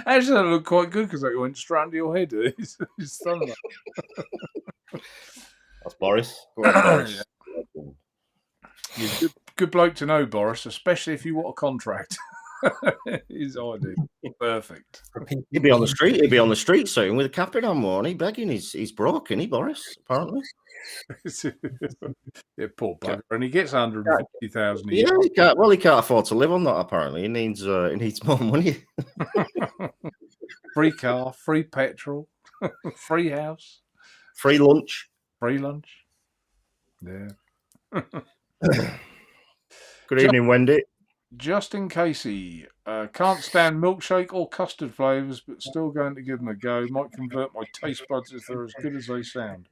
Actually, that looked quite good because it went straight under your head. He's done that. That's Boris. Go on, Boris. Yeah. Good bloke to know, Boris, especially if you want a contract. He's ideal. Perfect. He'd be on the street. He'd be on the street soon with a cap in on, won't he? Begging. He's broke, isn't he, Boris? Apparently. Yeah, poor bugger, and he gets 150,000 a year. Yeah, he can't afford to live on that. Apparently, he needs more money. Free car, free petrol, free house, free lunch. Yeah. Good evening, Wendy. Justin Casey, can't stand milkshake or custard flavours, but still going to give them a go. Might convert my taste buds if they're as good as they sound.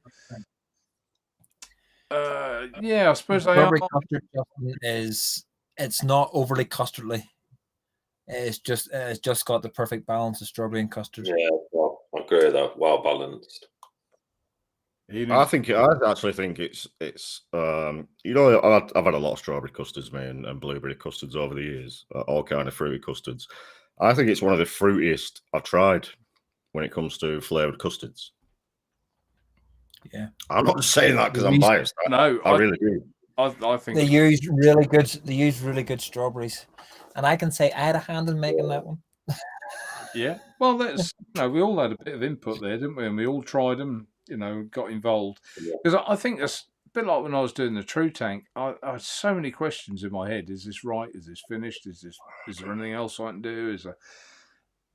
Yeah, I suppose they are. Custard it's not overly custardly. It's just got the perfect balance of strawberry and custard. Yeah, well, I agree with that. Well balanced. I actually think it's you know, I've had a lot of strawberry custards, man, and blueberry custards over the years, all kind of fruity custards. I think it's one of the fruitiest I've tried when it comes to flavoured custards. Yeah, I'm not just saying that because I'm biased. No, I really do. I think they use really good. They use really good strawberries, and I can say I had a hand in making that one. Yeah, well, that's we all had a bit of input there, didn't we? And we all tried them. Got involved because I think that's a bit like when I was doing the True Tank. I had so many questions in my head. Is this right? Is this finished? Is there anything else I can do?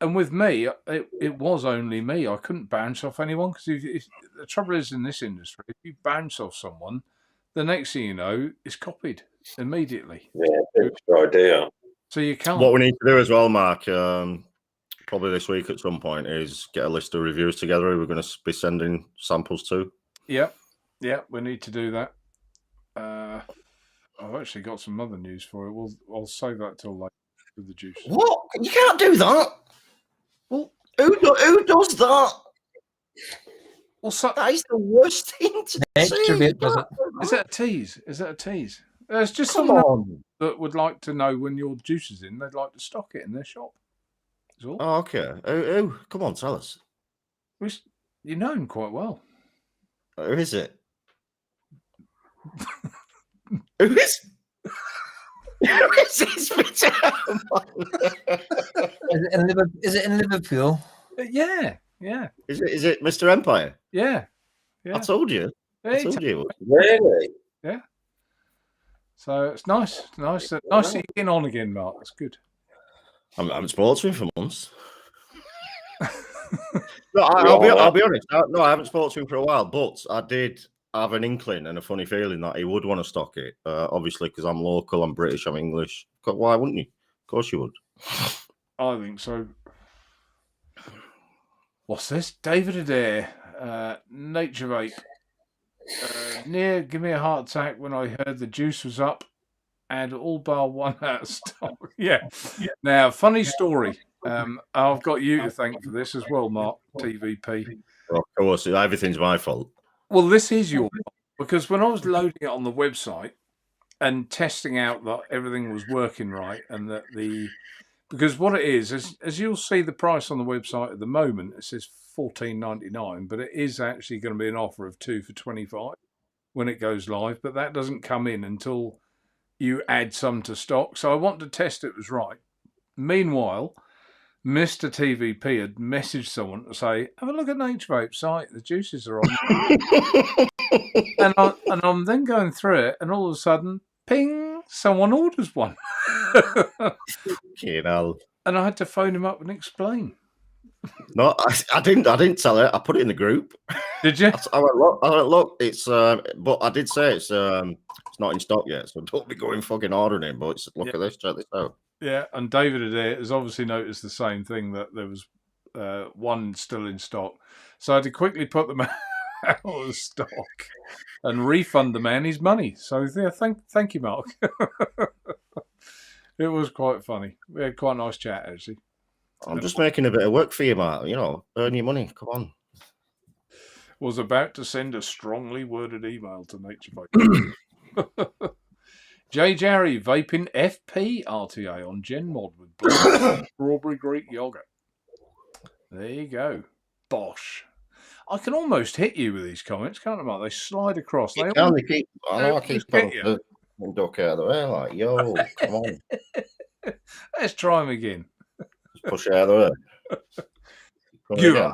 And with me, it was only me. I couldn't bounce off anyone because the trouble is in this industry, if you bounce off someone, the next thing you know, it's copied immediately. Yeah, good idea. So you can't. What we need to do as well, Mark, probably this week at some point, is get a list of reviews together who we're going to be sending samples to. Yeah, we need to do that. I've actually got some other news for it. I'll save that till later with the juice. What? You can't do that. Well, who does that? Well, That is the worst thing to say. Naturevape does it. Is it a tease? It's just Come someone on. that would like to know when your juice is in. They'd like to stock it in their shop. That's all. Oh, okay. Who? Come on, tell us. You know him quite well. Who is it? Who is? Who is this? Is it in Liverpool? Yeah. Is it Mr. Empire? Yeah. I told you. I told you. Really? So it's nice. Nice that you're getting on again, Mark. That's good. I haven't spoken to him for months. No, I'll be honest. No, I haven't spoken to him for a while, but I did have an inkling and a funny feeling that he would want to stock it. Obviously, because I'm local, I'm British, I'm English. Why wouldn't you? Of course you would. I think so. What's this? David Adair, Naturevape. Near give me a heart attack when I heard the juice was up and all bar one out of stock. Yeah. Now, funny story. I've got you to thank for this as well, Mark, TVP. Of course, everything's my fault. Well, this is your fault, because when I was loading it on the website and testing out that everything was working right and that because what it is, as you'll see the price on the website at the moment, it says $14.99, but it is actually going to be an offer of 2 for $25 when it goes live, but that doesn't come in until you add some to stock. So I want to test it was right. Meanwhile, Mr. TVP had messaged someone to say, have a look at Naturevape's site, the juices are on. and I'm then going through it, and all of a sudden, ping, someone orders one. You know. And I had to phone him up and explain. No, I didn't tell her. I put it in the group. Did you? I went, look, it's but I did say it's not in stock yet, so don't be going fucking ordering it. But look at this, check this out. Yeah, and David Adair has obviously noticed the same thing, that there was one still in stock. So I had to quickly put them out of stock and refund the man his money. So yeah, thank you, Mark. It was quite funny. We had quite a nice chat, actually. I'm just making a bit of work for you, Mark. You know, earn your money. Come on. Was about to send a strongly worded email to Naturevape. J. Jerry vaping FP RTA on Gen Mod with strawberry Greek yogurt. There you go. Bosh. I can almost hit you with these comments, can't I, Mark? They slide across. I keep duck out of the way, like, yo, come on. Let's try them again. Push it out of the way. You know.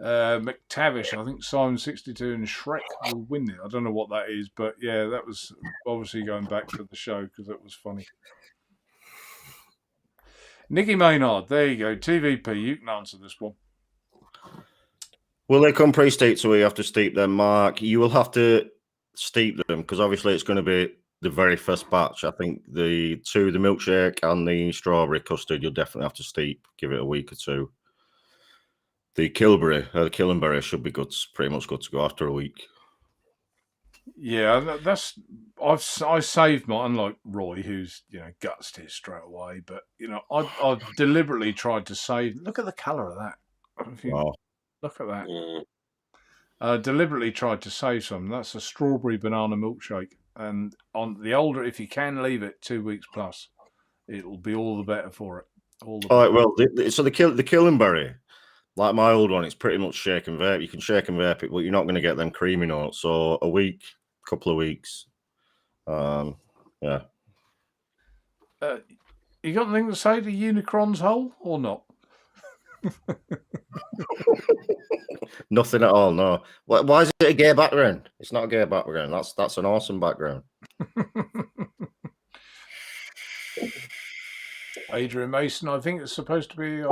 McTavish, I think Simon62 and Shrek will win it. I don't know what that is, but yeah, that was obviously going back to the show because it was funny. Nicky Maynard, there you go. TVP, you can answer this one. Will they come pre-steeped, so we have to steep them, Mark? You will have to steep them because obviously it's going to be the very first batch. I think the milkshake and the strawberry custard, you'll definitely have to steep. Give it a week or two. The Killenberry should be good, pretty much good to go after a week. Yeah, I saved mine, unlike Roy, who's gutsed it straight away. But I've deliberately tried to save. Look at the colour of that. Look at that. Deliberately tried to save some. That's a strawberry banana milkshake, and on the older, if you can leave it 2 weeks plus, it'll be all the better for it. All right. Well, so the Killenberry. Like my old one, it's pretty much shake and vape. You can shake and vape it, but you're not going to get them creamy notes. So a week, couple of weeks. Yeah. You got anything to say to Unicron's hole or not? Nothing at all, no. Why is it a gay background? It's not a gay background. That's an awesome background. Adrian Mason, I think it's supposed to be...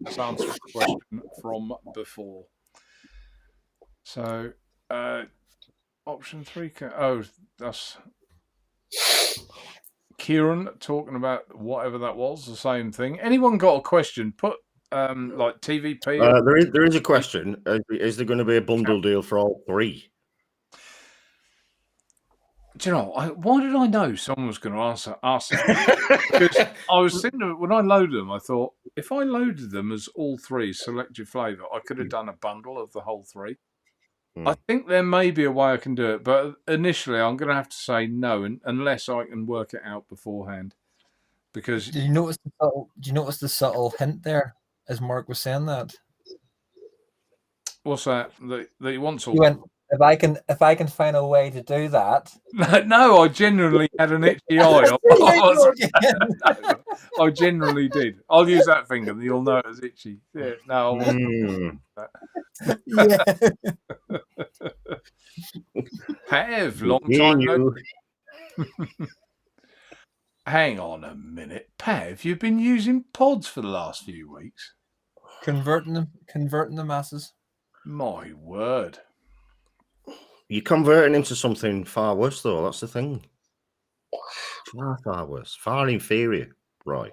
Let's answer a question from before. So, Option 3. Oh, that's Kieran talking about whatever that was. The same thing. Anyone got a question? Put like TVP. There is a question. Is there going to be a bundle deal for all three? Do you know, why did I know someone was going to ask that? Because I was thinking, when I loaded them, I thought, if I loaded them as all three, select your flavour, I could have done a bundle of the whole three. I think there may be a way I can do it, but initially I'm going to have to say no, unless I can work it out beforehand. Because Do you notice the subtle hint there, as Mark was saying that? what's that? That he wants all. You went, if I can find a way to do that. No, I genuinely had an itchy eye. I generally did. I'll use that finger, and you'll know it was itchy. Yeah, no, I wasn't. Yeah. Pav, long time no. Hang on a minute, Pav. You've been using pods for the last few weeks. Converting the masses. My word. You're converting into something far worse, though. That's the thing. Far worse. Far inferior, Roy.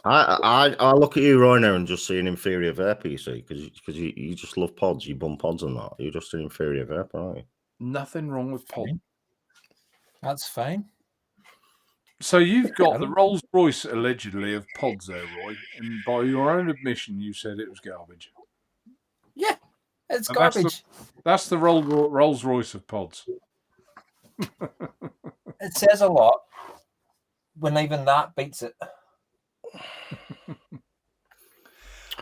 I look at you, Roy, now and just see an inferior vapor, you see, because you just love pods. You bum pods and that. You're just an inferior vapor, aren't you? Nothing wrong with pod. That's fine. So you've got the Rolls Royce allegedly of pods there, Roy, and by your own admission, you said it was garbage. Yeah, it's And garbage. That's the Rolls Royce of pods. It says a lot when even that beats it.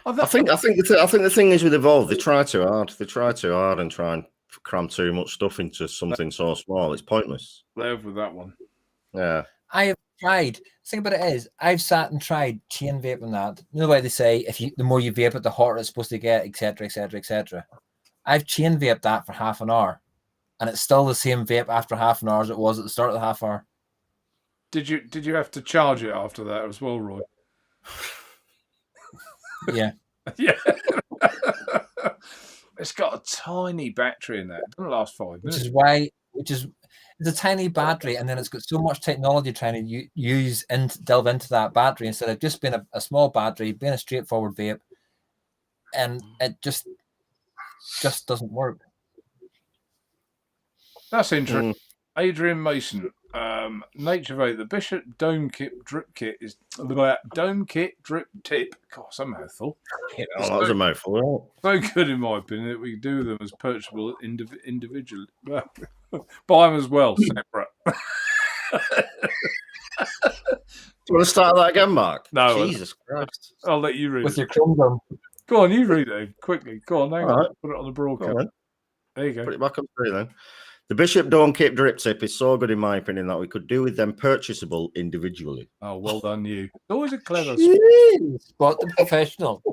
I think the thing is with Evolve, they try too hard. They try too hard and try and cram too much stuff into something so small. It's pointless. There with that one. Yeah. I have tried. The thing about it is, I've sat and tried chain vaping that. You know the way they say, the more you vape it, the hotter it's supposed to get, etc., etc., etc. I've chain vaped that for half an hour, and it's still the same vape after half an hour as it was at the start of the half hour. Did you have to charge it after that as well, Roy? Yeah. Yeah. It's got a tiny battery in there. It doesn't last 5 minutes. It's a tiny battery, and then it's got so much technology trying to delve into that battery instead of just being a small battery, being a straightforward vape, and it just doesn't work. That's interesting. Adrian Mason, Naturevape, the Bishop Dome Kit Drip Kit is Dome Kit Drip Tip. God, that's a mouthful. Oh, that was a mouthful. So good, in my opinion, that we do them as purchasable individually. Buy them as well, separate. Do you want to start that again, Mark? No. Jesus Christ. I'll let you read With it. your chromosome. Go on, you read it quickly. Go on, hang on. Right. Put it on the broadcast. There you go. Put it back on screen then. The Bishop Don't Keep Drip Tip is so good, in my opinion, that we could do with them purchasable individually. Oh, well done, you. Always a clever. Spot the professional.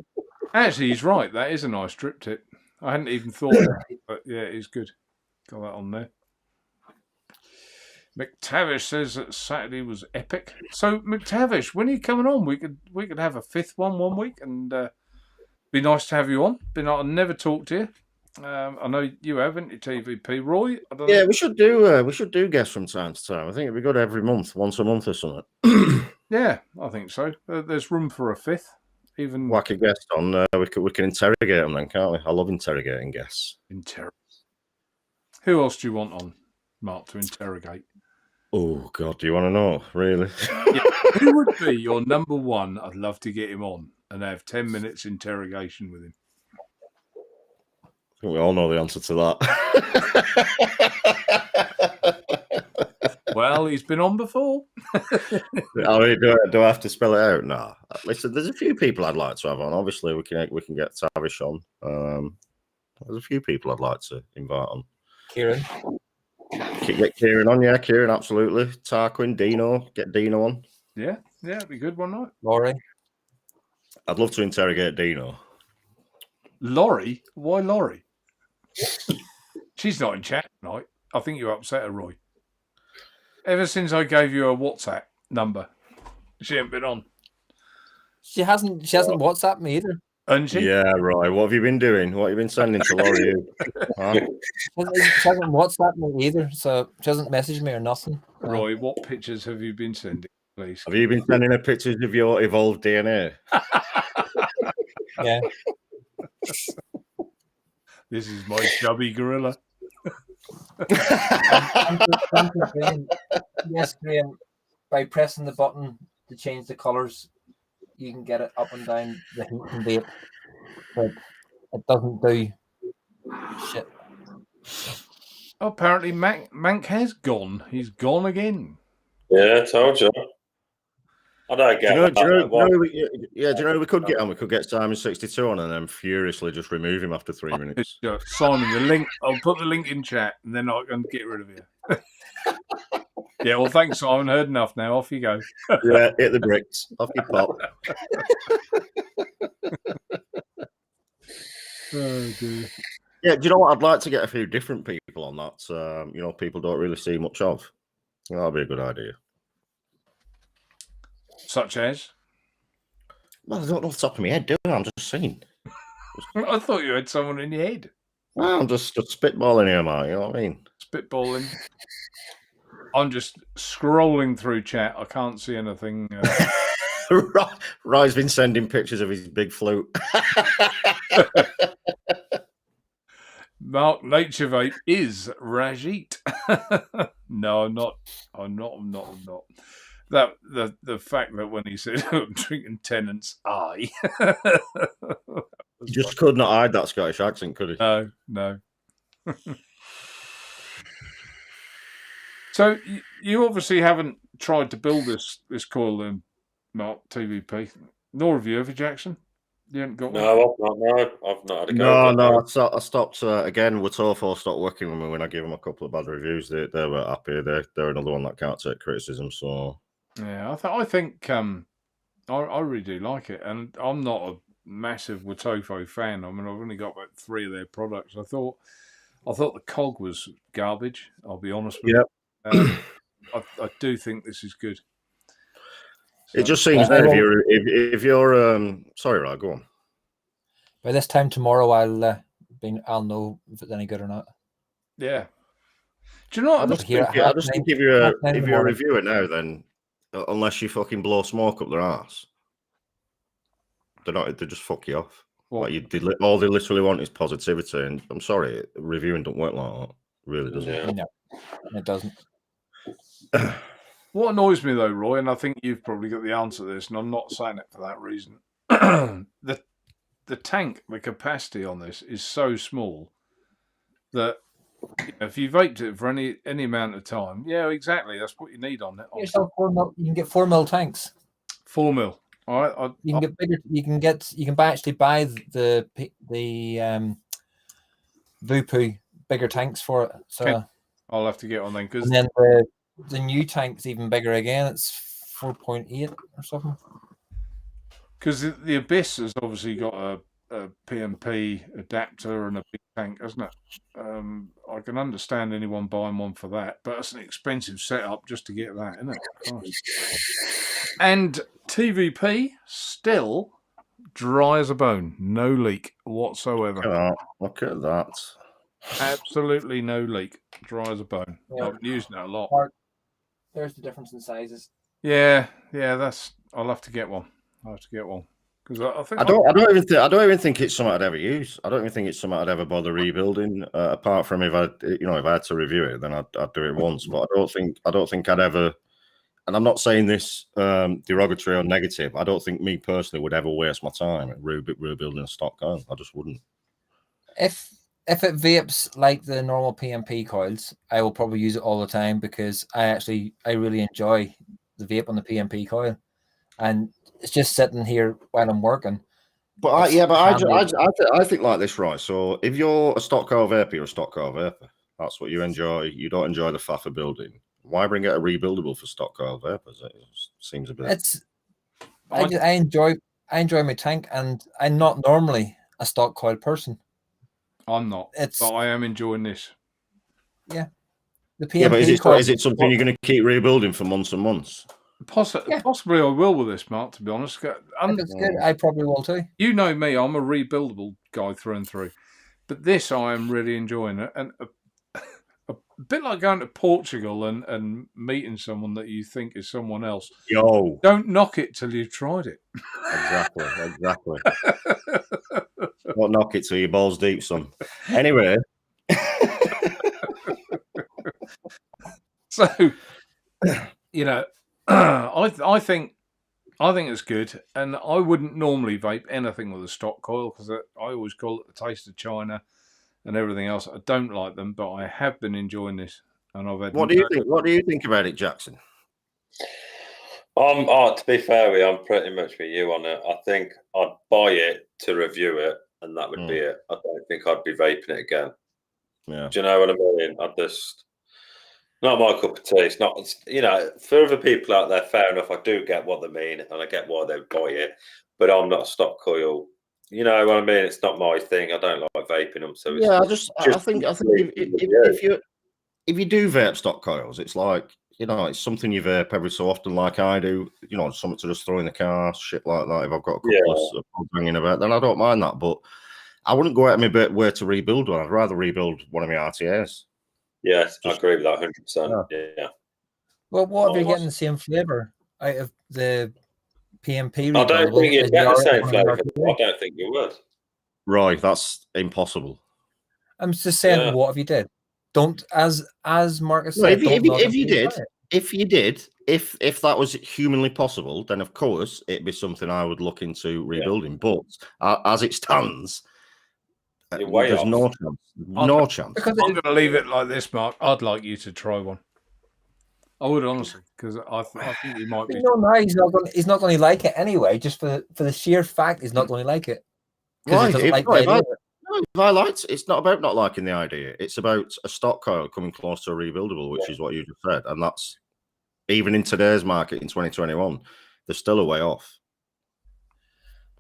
Actually, he's right. That is a nice drip tip. I hadn't even thought of it, but yeah, it's good. Got that on there. McTavish says that Saturday was epic. So, McTavish, when are you coming on? We could have a fifth one week, and be nice to have you on. I've never talked to you. I know you haven't, you TVP. Roy? I don't know. We should do guests from time to time. I think it'd be good every month, once a month or something. Yeah, I think so. There's room for a fifth. Even whack a guest on. We can interrogate them then, can't we? I love interrogating guests. Who else do you want on, Mark, to interrogate? Oh God, do you want to know? Really? Yeah. Who would be your number one? I'd love to get him on and have 10 minutes interrogation with him. I think we all know the answer to that. Well, he's been on before. I mean, do I have to spell it out? Nah. Listen, there's a few people I'd like to have on. Obviously, we can get Tavish on. There's a few people I'd like to invite on. Kieran. Get Kieran on, yeah, Kieran, absolutely. Tarquin, Dino, get Dino on. Yeah, it'd be good one night. Laurie. I'd love to interrogate Dino. Laurie? Why Laurie? She's not in chat tonight. I think you upset her, Roy. Ever since I gave you a WhatsApp number, she ain't been on. She hasn't WhatsApped me either. And she? Yeah, right. What have you been doing? What have you been sending to Laurie? Huh? She hasn't WhatsApped me either, so she hasn't messaged me or nothing. Roy, what pictures have you been sending, please? Have you been sending her pictures of your evolved DNA? Yeah. This is my chubby gorilla. Yes, Graham, by pressing the button to change the colours, you can get it up and down the heat and vape, but it doesn't do shit. Apparently, Mank has gone. He's gone again. Yeah, I told you. I don't get that. Do you know we could get on? We could get Simon 62 on and then furiously just remove him after 3 minutes. Simon, the link. I'll put the link in chat, and then I can get rid of you. Yeah, well, thanks, Simon. Heard enough now. Off you go. Yeah, hit the bricks. Off you pop. Oh, dear. Yeah, do you know what? I'd like to get a few different people on that. You know, people don't really see much of. You know, that'd be a good idea. Such as? Well, I don't know off the top of my head, do I? I'm just saying. I thought you had someone in your head. Well, I'm just spitballing here, man. You know what I mean? Spitballing. I'm just scrolling through chat. I can't see anything. Rye's been sending pictures of his big flute. Mark Naturevape is Rajit. No, I'm not. I'm not. That the fact that when he said I'm drinking Tennant's eye, He just could not hide that Scottish accent, could he? No. So you obviously haven't tried to build this coil, then, Mark TVP. Nor have you, Jackson? You haven't got one? No, I've not had a go. No. I stopped again. Watofo stopped working with me when I gave them a couple of bad reviews. They were happy. They're another one that can't take criticism. So yeah, I think I really do like it, and I'm not a massive Watofo fan. I mean, I've only got about 3 of their products. I thought the cog was garbage. I'll be honest with you. I do think this is good. it just seems that if you're sorry, right, go on. By this time tomorrow, I'll know if it's any good or not. Yeah. Do you know what? I just think if you review it now, then unless you fucking blow smoke up their ass, they just fuck you off. What? Like all they literally want is positivity, and I'm sorry, reviewing don't work like that. It really doesn't. Yeah. No, it doesn't. What annoys me though, Roy, and I think you've probably got the answer to this, and I'm not saying it for that reason. the tank, the capacity on this is so small that if you vaped it for any amount of time, yeah, exactly, that's what you need on it. You can get 4 mil tanks. 4 mil. All right. You can get bigger. You can actually buy the Vupu bigger tanks for it. So I'll have to get on then, because and then the new tank's even bigger again. It's 4.8 or something. Because the Abyss has obviously got a PMP adapter and a big tank, hasn't it? I can understand anyone buying one for that, but it's an expensive setup just to get that, isn't it? Christ. And TVP still dry as a bone, no leak whatsoever. Look at that. Absolutely no leak, dry as a bone. Yeah. I've been using it a lot. There's the difference in sizes. Yeah, I'll have to get one. Because I think I don't even think it's something I'd ever use. I don't even think it's something I'd ever bother rebuilding. Apart from if I had to review it, then I'd do it once. But I don't think I'd ever. And I'm not saying this derogatory or negative. I don't think me personally would ever waste my time rebuilding a stock coil. I just wouldn't. If it vapes like the normal PMP coils, I will probably use it all the time because I really enjoy the vape on the PMP coil, and it's just sitting here while I'm working. But I think like this, right? So if you're a stock coil vapor, you're a stock coil vapor. That's what you enjoy. You don't enjoy the faff of building. Why bring out a rebuildable for stock coil vapors? It seems a bit. I enjoy my tank, and I'm not normally a stock coil person. I'm not, but I am enjoying this. Yeah, the PMP but is it something you're going to keep rebuilding for months and months? Possibly I will with this, Mark, to be honest. If it's good, I probably will too. You know me, I'm a rebuildable guy through and through. But this I am really enjoying it. And a bit like going to Portugal and meeting someone that you think is someone else. Yo. Don't knock it till you've tried it. Exactly. Don't knock it till your balls deep, son. Anyway. So, you know, I think it's good, and I wouldn't normally vape anything with a stock coil because I always call it the taste of China and everything else. I don't like them, but I have been enjoying this, and I've had. What do you think? What do you think about it, Jackson? To be fair with you, I'm pretty much with you on it. I think I'd buy it to review it, and that would be it. I don't think I'd be vaping it again. Yeah. Do you know what I mean? Not my cup of tea. It's not, for other people out there, fair enough. I do get what they mean, and I get why they buy it, but I'm not a stock coil. You know what I mean? It's not my thing. I don't like vaping them. So yeah, I think if you do vape stock coils, it's like, it's something you vape every so often, like I do. Something to just throw in the car, shit like that. If I've got a couple of pods hanging about, then I don't mind that. But I wouldn't go out of my bit where to rebuild one. I'd rather rebuild one of my RTAs. Yes, I agree with that 100%. Yeah. Well, what if you're getting the same flavour out of the PMP? I don't think you'd get the same flavour. I don't think you would. Right, that's impossible. I'm just saying, what if you did? Don't, as Marcus said, if you did, if that was humanly possible, then of course it'd be something I would look into rebuilding. But as it stands, there's no chance. No chance. I'm going to leave it like this, Mark. I'd like you to try one. I would honestly, because I think you might be. No, he's not going to like it anyway. Just for the sheer fact, he's not going to like it. Right. If I liked, it's not about not liking the idea. It's about a stock coil coming close to a rebuildable, which is what you just said, and that's even in today's market in 2021, they're still a way off.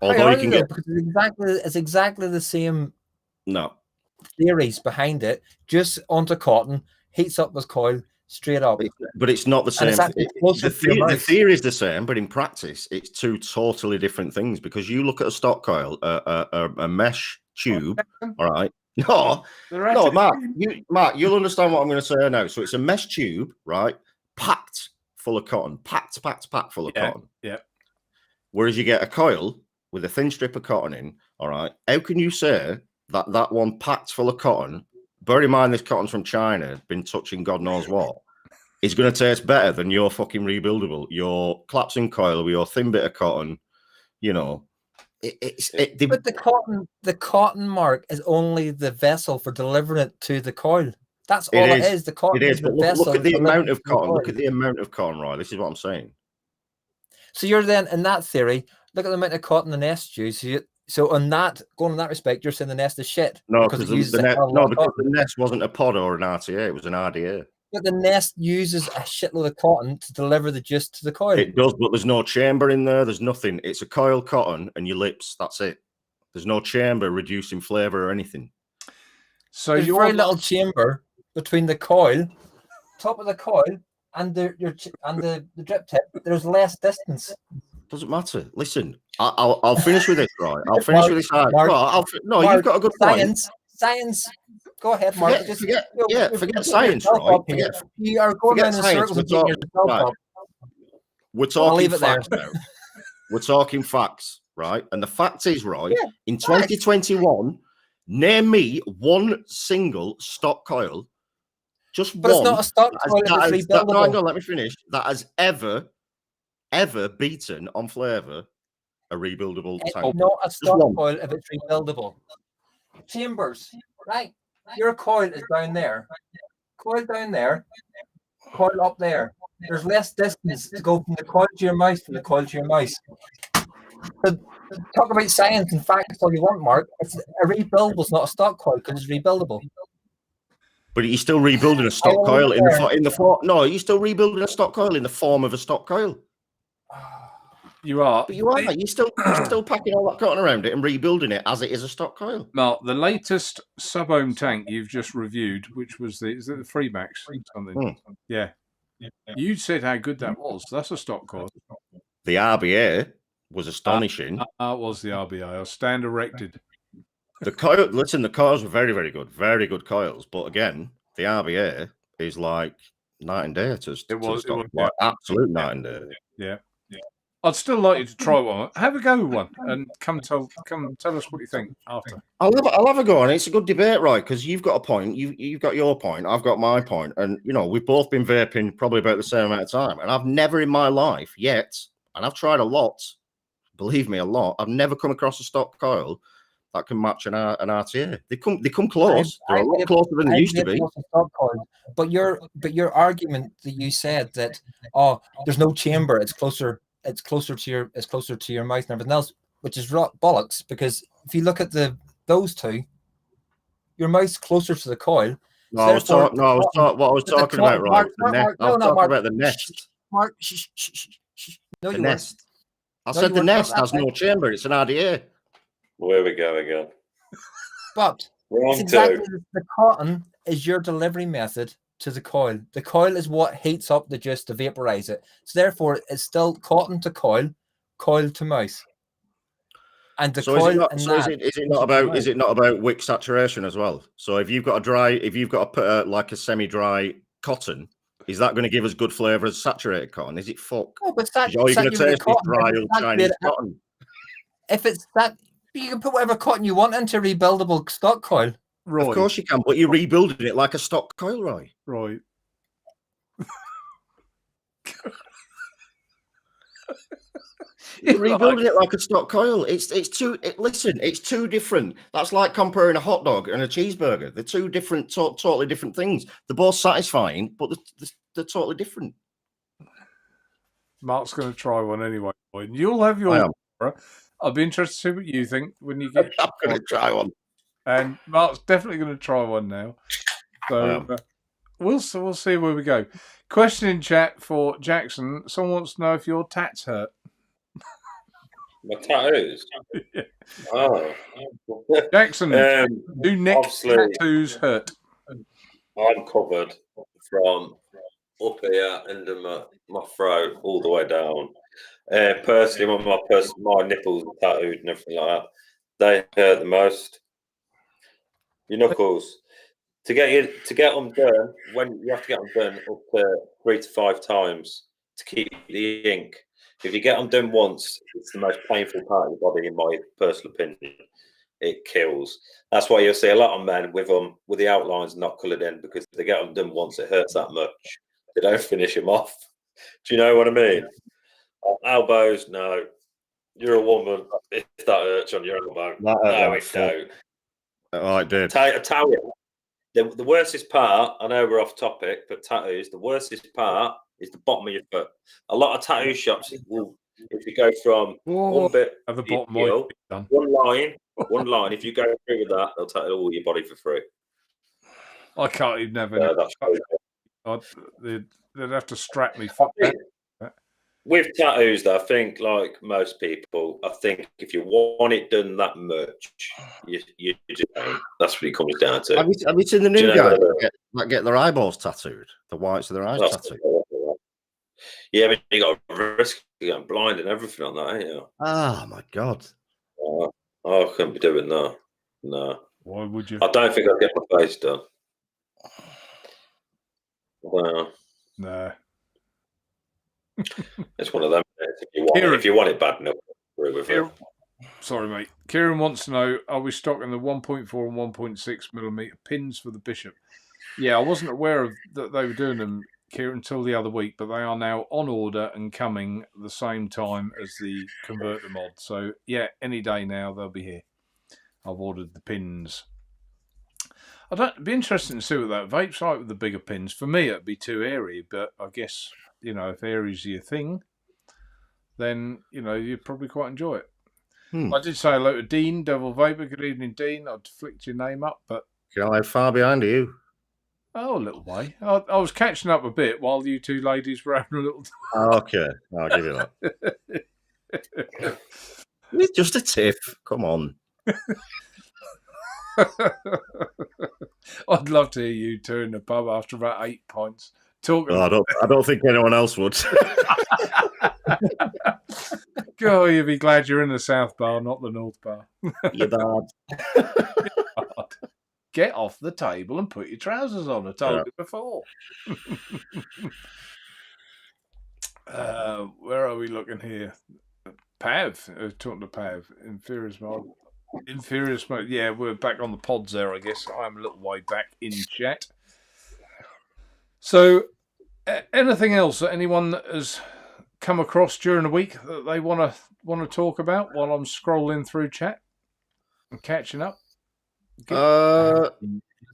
Although you can get, because it's exactly the same. No theories behind it, just onto cotton, heats up with coil straight up. But it's not the same. The theory is the same, but in practice, it's two totally different things. Because you look at a stock coil, a mesh tube. All right, no, Mark, you'll understand what I'm going to say now. So it's a mesh tube, right, packed full of cotton, packed full of cotton. Yeah. Whereas you get a coil with a thin strip of cotton in. All right, how can you say that one packed full of cotton, bear in mind this cotton's from China, been touching God knows what, is going to taste better than your fucking rebuildable, your collapsing coil with your thin bit of cotton, But the cotton, Mark, is only the vessel for delivering it to the coil. That's all it is. The cotton is the vessel. Look at the amount of cotton. Look at the amount of cotton, right? This is what I'm saying. So you're then, in that theory, look at the amount of cotton the nest use. So on that, going in that respect, you're saying the nest is shit. No, because the nest wasn't a pod or an RTA, it was an RDA. But the nest uses a shitload of cotton to deliver the gist to the coil. It does, but there's no chamber in there. There's nothing. It's a coil cotton and your lips. That's it. There's no chamber reducing flavour or anything. So there's very little chamber between the coil, top of the coil, and the drip tip. There's less distance. Doesn't matter. Listen, I'll finish with this, right? I'll finish with this. Mark, Mark, you've got a good point. Science. Go ahead, Mark. Forget science, right? You are going down in circles. We're talking facts now. We're talking facts, right? And the fact is, right, in 2021, name me one single stock coil, just one. But it's not a stock coil. No, let me finish. That has ever beaten on flavour a rebuildable tank. It's not a stock coil if it's rebuildable. Chambers, right? Your coil is down there. Coil down there. Coil up there. There's less distance to go from the coil to your mouse to the coil to your mouse. So, talk about science and facts all you want, Mark. It's a rebuildable. It's not a stock coil because it's rebuildable. But you're still rebuilding a stock coil in the form. No, you're still rebuilding a stock coil in the form of a stock coil. You are. But you are. You're still packing all that cotton around it and rebuilding it as it is a stock coil. Mark, the latest sub-ohm tank you've just reviewed, which was is it the Freemax? Something. Yeah. You said how good that was. That's a stock coil. The RBA was astonishing. It was the RBA. I stand erected. The coils were very, very good. Very good coils. But again, the RBA is like night and day to stock. Like absolute night and day. Yeah. I'd still like you to try one. Have a go with one and come tell us what you think after. I'll have a go on it. It's a good debate, right? Because you've got a point, you've got your point, I've got my point, and we've both been vaping probably about the same amount of time. And I've never in my life yet, and I've tried a lot, believe me, a lot. I've never come across a stock coil that can match an RTA. They come close. They're a lot closer than they used to be. But your argument that you said that there's no chamber, it's closer to your mouth and everything else, which is bollocks, because if you look at those two, your mouth's closer to the coil. No, I was talking about, right? I was talking about the nest. Mark, no, the nest. I said the nest has no chamber. It's an RDA. Where we go again? But it's exactly the cotton is your delivery method to the coil. The coil is what heats up the juice to vaporize it. So therefore, it's still cotton to coil, coil to mouth. And the coil. Is it not about wick saturation as well? So if you've got to put like a semi-dry cotton, is that going to give us good flavour as saturated cotton? Is it fuck? No, but all you're going to taste is dry old Chinese cotton. If it's that, you can put whatever cotton you want into rebuildable stock coil. Right. Of course you can, but you're rebuilding it like a stock coil, right? Right. You're rebuilding it like a stock coil. It's two different. That's like comparing a hot dog and a cheeseburger. They're two different, totally different things. They're both satisfying, but they're totally different. Mark's going to try one anyway. You'll have your. I'll be interested to see what you think when you get. I'm going to try one. And Mark's definitely going to try one now. So we'll see where we go. Question in chat for Jackson. Someone wants to know if your tats hurt. My tattoos? Yeah. Oh. Jackson, do neck tattoos hurt? I'm covered from up here under my throat all the way down. Personally, when my nipples are tattooed and everything like that, they hurt the most. Your knuckles. To get them done, when you have to get them done up to 3 to 5 times to keep the ink. If you get them done once, it's the most painful part of your body, in my personal opinion. It kills. That's why you'll see a lot of men with the outlines not coloured in, because if they get them done once, it hurts that much. They don't finish them off. Do you know what I mean? Elbows, no. You're a woman. If that hurts on your elbow, no, it don't. Oh, it did. Tell you, the worstest part, I know we're off topic, but tattoos, the worstest part is the bottom of your foot. A lot of tattoo shops will, if you go from one bit at the bottom, one line, if you go through with that, they'll tattoo all your body for free. I can't even have it. They'd have to strap me foot down. With tattoos, though, I think, like most people, I think if you want it done that much, you just don't. That's what it comes down to. Have you seen the new guys that get their eyeballs tattooed? The whites of their eyes tattooed? Yeah, but you got a risk of getting blind and everything on that, ain't you? Oh, my God. I couldn't be doing that. No. Why would you? I don't think I'd get my face done. Well, no. It's one of them. If you want it bad enough, agree with it. Sorry, mate. Kieran wants to know: are we stocking the 1.4 and 1.6 millimeter pins for the Bishop? Yeah, I wasn't aware of that they were doing them, Kieran, until the other week, but they are now on order and coming the same time as the converter mod. So yeah, any day now they'll be here. I've ordered the pins. It'd be interesting to see what that vape's like with the bigger pins. For me, it'd be too airy, but I guess, if airy's your thing, then, you'd probably quite enjoy it. I did say hello to Dean, Devil Vapor. Good evening, Dean. I'd flicked your name up, but... I'm far behind you. Oh, a little way. I was catching up a bit while you two ladies were having a little... Okay, I'll give you that. It's just a tiff. Come on. I'd love to hear you two in the pub after about 8 pints Talking. I don't think anyone else would. God, you'd be glad you're in the South Bar, not the North Bar. Your dad. Get off the table and put your trousers on. I told you before. Where are we looking here? Pav, talking to Pav. Inferior Smoke. Yeah, we're back on the pods there, I guess. I'm a little way back in chat. So, anything else that anyone that has come across during the week that they want to talk about while I'm scrolling through chat and catching up? No,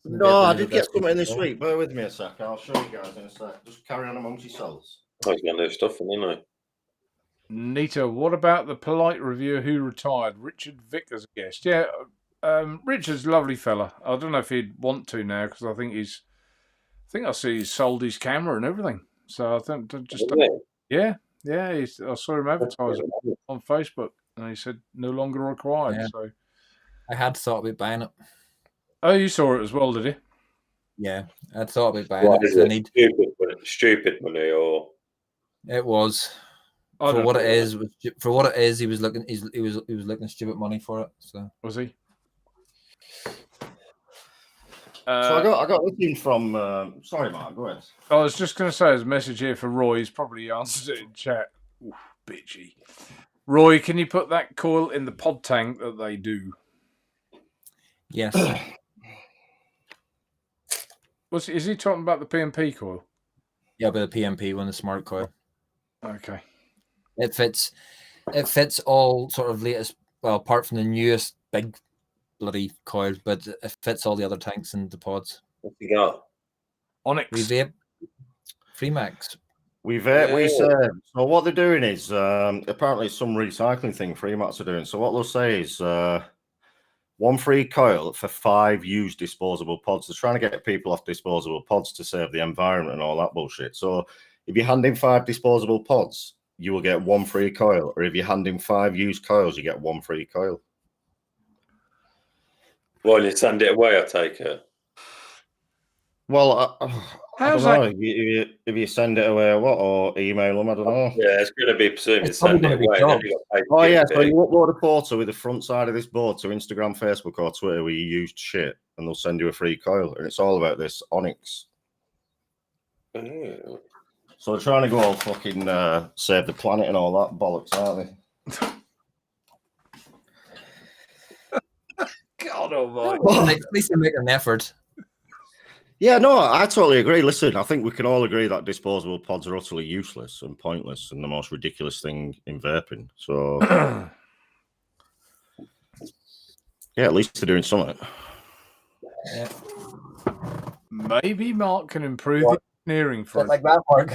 I did get something this week. Bear with me a sec. I'll show you guys in a sec. Just carry on amongst yourselves. I was going to do stuff, isn't I? Nita, what about the polite reviewer who retired? Richard Vick as a guest. Yeah, Richard's a lovely fella. I don't know if he'd want to now because I think I see he's sold his camera and everything. So I think I saw him advertising on Facebook and he said no longer required. Yeah. So I had thought about buying it. Oh, you saw it as well, did you? Yeah, I thought about buying it. Stupid money, or it was. For what it is, he was looking. He was looking stupid money for it. So was he? So I got looking from. Sorry, Mark. Go ahead. I was just going to say, there's a message here for Roy. He's probably answered it in chat. Ooh, bitchy. Roy, can you put that coil in the pod tank that they do? Yes. Is he talking about the PMP coil? Yeah, but the PMP one, the smart coil. Okay. It fits all sort of latest, well, apart from the newest big bloody coil, but it fits all the other tanks and the pods. What you got? We Onyx. vape. Freemax. So what they're doing is apparently it's some recycling thing Freemax are doing. So what they'll say is one free coil for 5 used disposable pods. They're trying to get people off disposable pods to save the environment and all that bullshit. So if you hand in 5 disposable pods, you will get 1 free coil. Or if you hand in 5 used coils, you get 1 free coil. Well, you send it away, I take it. Well, I don't know. If you send it away or email them, I don't know. Yeah, it's going to be presumed send it away. Oh, yeah, so you upload a photo with the front side of this board to Instagram, Facebook, or Twitter where you used shit, and they'll send you a free coil. And it's all about this Onyx. Oh. So they're trying to go all fucking save the planet and all that bollocks, aren't they? God almighty. Well, at least they make an effort. Yeah, no, I totally agree. Listen, I think we can all agree that disposable pods are utterly useless and pointless and the most ridiculous thing in vaping. So, yeah, at least they're doing something. Yeah. Maybe Mark can improve the engineering for Just like that, Mark.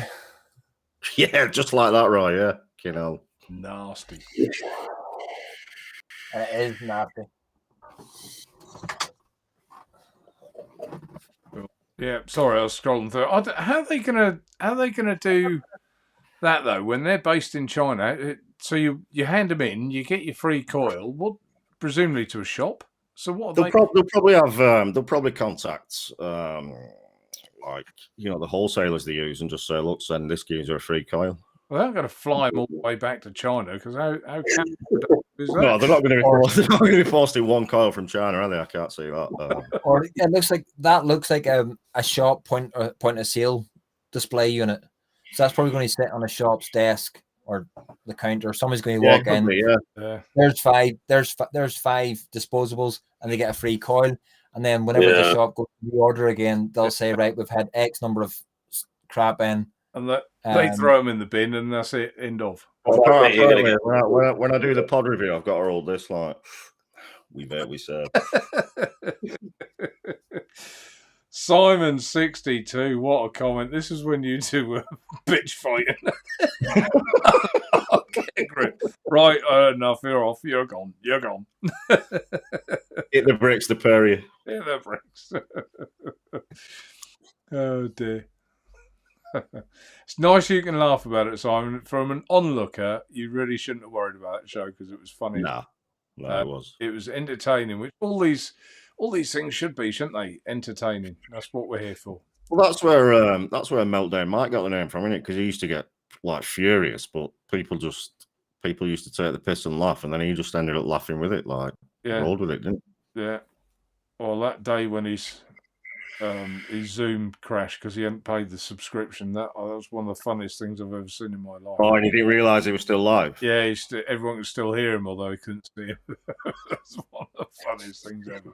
Yeah, just like that, Roy. Yeah, you know, nasty. It is nasty. Yeah, sorry, I was scrolling through. How are they gonna do that though when they're based in China? So you hand them in, you get your free coil. What, presumably to a shop. So what? They'll probably have they'll probably contact like the wholesalers they use and just say, look, send this geezer a free coil. Well, they're going to fly them all the way back to China because how can is that? No, they're not going to be forced in 1 coil from China, are they? I can't see that. Or it looks like a shop point of sale display unit. So that's probably going to sit on a shop's desk or the counter. Somebody's going to walk in. Yeah. There's 5 disposables, and they get a free coil. And then whenever the shop goes to reorder again, they'll say, right, we've had X number of crap in. And they throw them in the bin, and that's it. End of. Apparently, when I do the pod review, I've got to roll this like we said. Simon62, what a comment. This is when you two were bitch fighting. Okay, great. Right, enough. You're off. You're gone. You're gone. Hit the bricks, the Perrier. Hit the bricks. Oh, dear. It's nice you can laugh about it, Simon. From an onlooker, you really shouldn't have worried about that show because it was funny. No, it was. It was entertaining, which all these things should be, shouldn't they? Entertaining. That's what we're here for. Well, that's where Meltdown Mike got the name from, isn't it? Because he used to get like furious, but people used to take the piss and laugh, and then he just ended up laughing with it, like rolled with it, didn't he? Yeah. Well, that day when his Zoom crashed because he hadn't paid the subscription, that was one of the funniest things I've ever seen in my life. Oh, and he didn't realise he was still live. Yeah, everyone could still hear him, although he couldn't see him. That's one of the funniest things ever.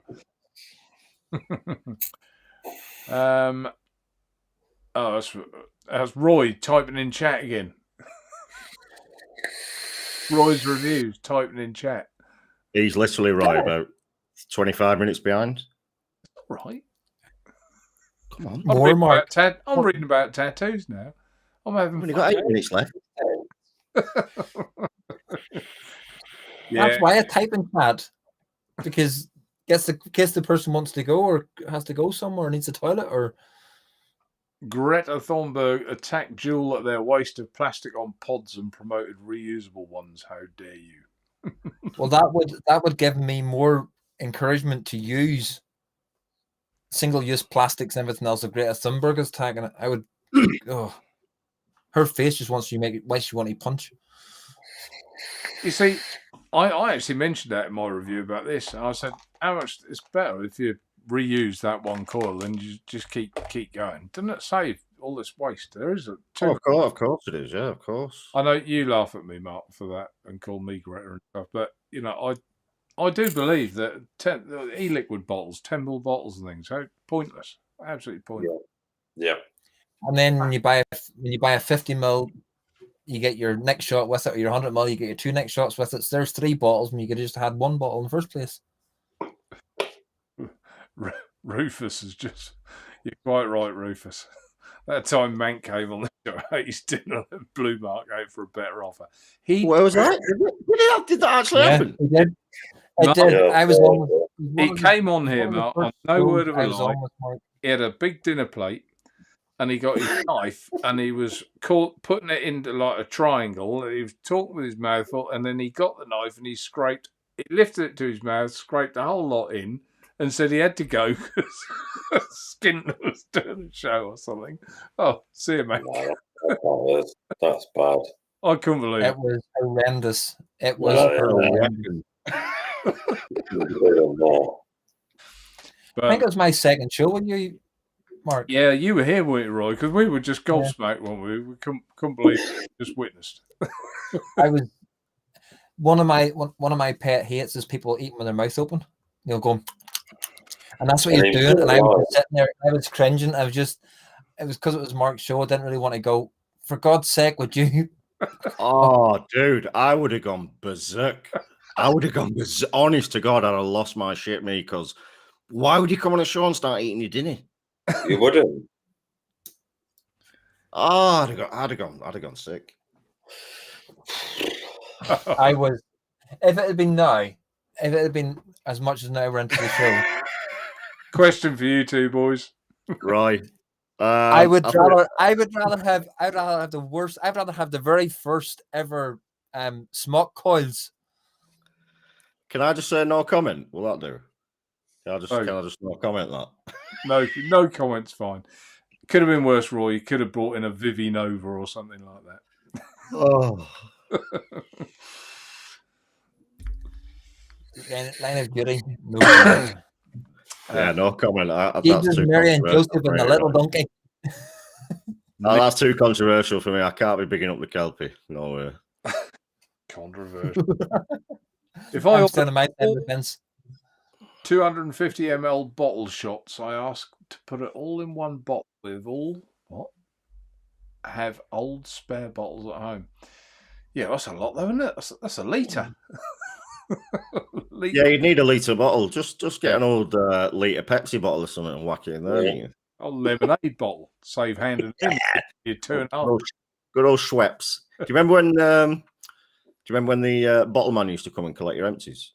Oh, that's Roy typing in chat again. Roy's reviews typing in chat. He's literally right about 25 minutes behind. Right. Come on. I'm reading about tattoos now. I'm having We've only got 8 minutes left. That's why I type in chat, because in case the person wants to go or has to go somewhere, or needs a toilet, or Greta Thunberg attacked Jewel at their waste of plastic on pods and promoted reusable ones. How dare you? Well, that would give me more encouragement to use single-use plastics and everything else. If Greta Thunberg is tagging it, I would. Her face just wants you make it. Why she want to punch? You see, I actually mentioned that in my review about this. I said, how much it's better if you reuse that one coil and you just keep going. Doesn't it save all this waste? There is a of course it is. Yeah, of course. I know you laugh at me, Mark, for that and call me Greta and stuff, but you know, I do believe that e-liquid bottles, 10 ml bottles and things, are pointless, absolutely pointless. Yeah. And then when you buy a 50 ml, you get your next shot with it, or your 100 ml, you get your 2 next shots with it. So there's 3 bottles, and you could have just had 1 bottle in the first place. Rufus is just, you're quite right, Rufus. That time Mank came on the show, ate his dinner and blew Mark out for a better offer. Where was that? Did that actually happen? He did. It did. I was on. He came on here, Mark, on no word of a lie. He had a big dinner plate, and he got his knife, and he was putting it into like a triangle. He was talking with his mouth, and then he got the knife and he lifted it to his mouth, scraped the whole lot in, and said he had to go because Skinner was doing a show or something. Oh, see you, mate. That's bad. I couldn't believe it. It was horrendous. It was horrendous. I think it was my second show with you, Mark. Yeah, you were here, weren't you, Roy? Because we were just gobsmacked, weren't we? We couldn't believe it. Just witnessed. I was one of my pet hates is people eating with their mouth open. You'll go, and that's what you're doing. And I was sitting there, I was cringing. It was because it was Mark's show. I didn't really want to go. For God's sake, would you? Oh, dude, I would have gone berserk. Honest to God, I'd have lost my shit, me, because why would you come on a show and start eating your dinner? You wouldn't. Oh, I'd have gone sick. I was. If it had been as much as now we're into the show. Question for you two boys. Right. I'd rather have the very first ever smock coils. Can I just say no comment? Will that do? Can I just no comment that? No comments, fine. Could have been worse, Roy. You could have brought in a Vivi Nova or something like that. Oh. Line of duty. No comment. Yeah, no comment. Jesus, Mary and Joseph and the little donkey. No, that's too controversial for me. I can't be bigging up the Kelpie. No way. Controversial. If I order my defense 250 ml bottle shots, I ask to put it all in one bottle with all have old spare bottles at home. Yeah, that's a lot though, isn't it? That's a litre. Yeah, you'd need a litre bottle. Just get an old litre Pepsi bottle or something and whack it in there. Yeah. A lemonade bottle. Save hand and you turn up. Good old Schweppes. Do you remember when the bottle man used to come and collect your empties?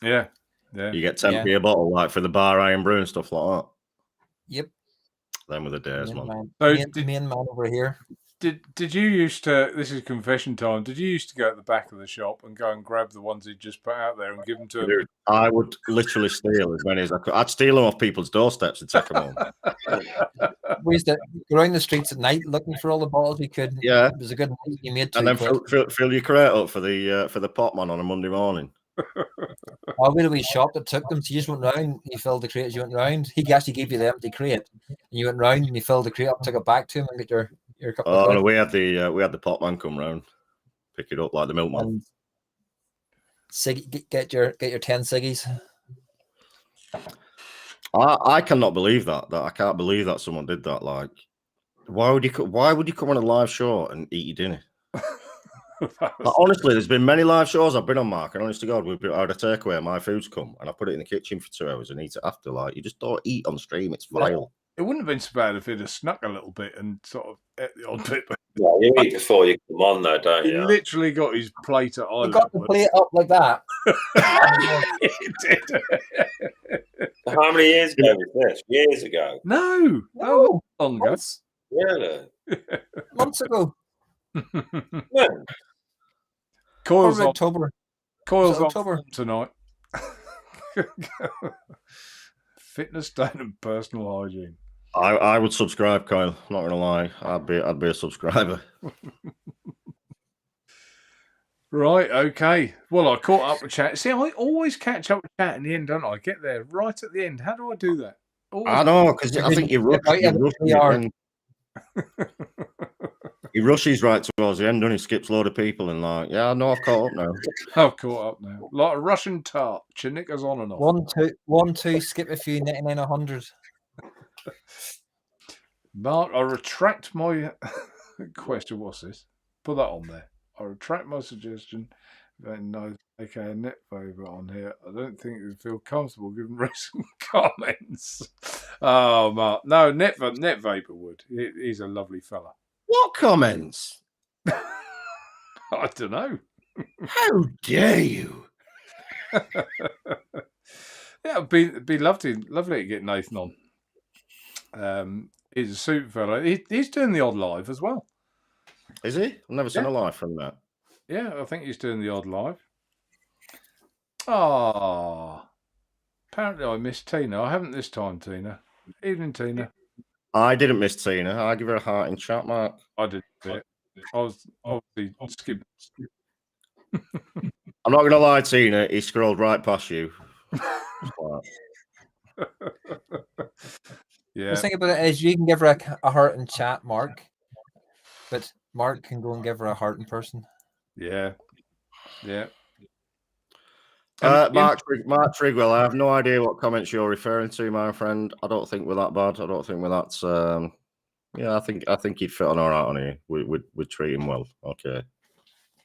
Yeah. You get 10p a bottle, like for the bar iron brew and stuff like that. Yep. Them were the days, man. Me and man over here. Did you used to? This is confession time. Did you used to go at the back of the shop and go and grab the ones he'd just put out there and give them to him? Dude, I would literally steal as many as I could. I'd steal them off people's doorsteps and take them home. We used to go around the streets at night looking for all the bottles we could. Yeah. It was a good night. You made 2 And then quid. fill your crate up for the pot man on a Monday morning. Oh, we had a wee shop that took them. So you just went round, you filled the crate as you went round. He actually gave you the empty crate. And you went round and you filled the crate up, took it back to him and get your couple of Oh, quid. no, we had the pot man come round, pick it up like the milkman. And get your 10 ciggies. I cannot believe that. I can't believe that someone did that. Like, why would you come on a live show and eat your dinner? Like, honestly, there's been many live shows I've been on, Mark, and honest to God, I had a takeaway and my food's come and I put it in the kitchen for 2 hours and eat it after. Like, you just don't eat on stream, it's vile. It wouldn't have been so bad if he'd have snuck a little bit and sort of ate the odd bit. But Yeah, you eat before you come on, though, don't he you? literally got his plate at eye You got the level. plate up like that. He did. How many years ago was this? Years ago. No, No, long ago. Really? months ago. When? Coil's Or on, October. Coil's on October. tonight. Fitness down and personal hygiene. I would subscribe, Kyle. Not gonna lie, I'd be a subscriber. Right, okay. Well, I caught up with chat. See, I always catch up with chat in the end, don't I? I get there right at the end. How do I do that? Always. I know, because I think he rushes right towards the end, and he skips a load of people, and like, yeah, I know I've caught up now. I've caught up now. Like a Russian tart. Chinicker's on and off. 1, 2, skip a few, 99, 100. Mark, I retract my question. What's this? Put that on there. I retract my suggestion. No, okay, net favourite on here. I don't think it would feel comfortable given recent comments. Oh, Mark. No, net vapor would. He's a lovely fella. What comments? I don't know. How dare you? Yeah, it'd be lovely to get Nathan on. He's a super fella. He's doing the odd live as well. Is he? I've never seen Yeah. a live from that. Yeah, I think he's doing the odd live. Ah, apparently I missed Tina. I haven't this time, Tina. Evening, Tina. I didn't miss Tina. I give her a heart in chat, Mark. I did it. I was obviously skipping. I'm not gonna lie, Tina. He scrolled right past you. Yeah. The thing about it is you can give her a heart in chat, Mark, but Mark can go and give her a heart in person. Yeah. Yeah. Mark Trigwell, I have no idea what comments you're referring to, my friend. I don't think we're that bad. I don't think we're that. Yeah, I think he'd fit on all right on here. We'd treat him well. Okay.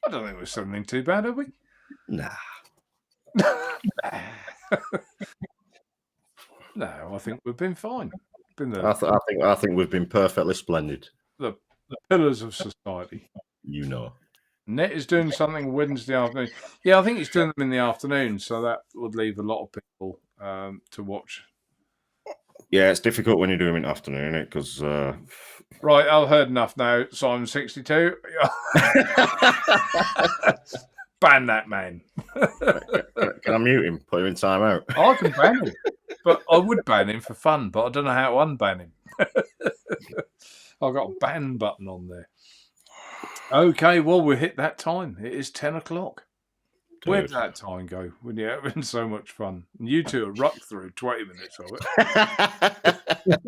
I don't think it was something too bad, have we? Nah. No, I think we've been fine. Been I think we've been perfectly splendid. the pillars of society. You know. Net is doing something Wednesday afternoon. Yeah, I think he's doing them in the afternoon, so that would leave a lot of people to watch. Yeah, it's difficult when you do them in the afternoon, isn't it? Because Right, I've heard enough now. Simon 62. Ban that man. can I mute him? Put him in timeout. I can ban him, but I would ban him for fun, but I don't know how to unban him. I've got a ban button on there. Okay, well, we hit that time. It is 10 o'clock. Where did that time go when you're having so much fun? And you two are rocked through 20 minutes of it.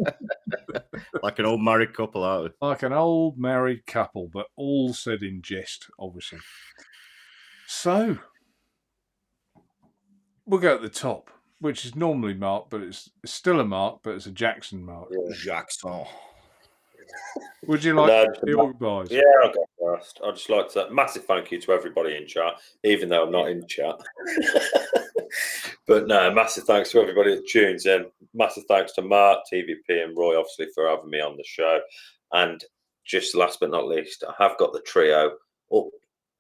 Like an old married couple, aren't we? Like an old married couple, but all said in jest, obviously. So, we'll go at the top, which is normally Mark, but it's still a Mark, but it's a Jackson Mark. Jackson. Would you like to be organised? Yeah, I'll go first. I'd just like to massive thank you to everybody in chat, even though I'm not in chat. But no, massive thanks to everybody that tunes in. Massive thanks to Mark, TVP, and Roy, obviously, for having me on the show. And just last but not least, I have got the trio up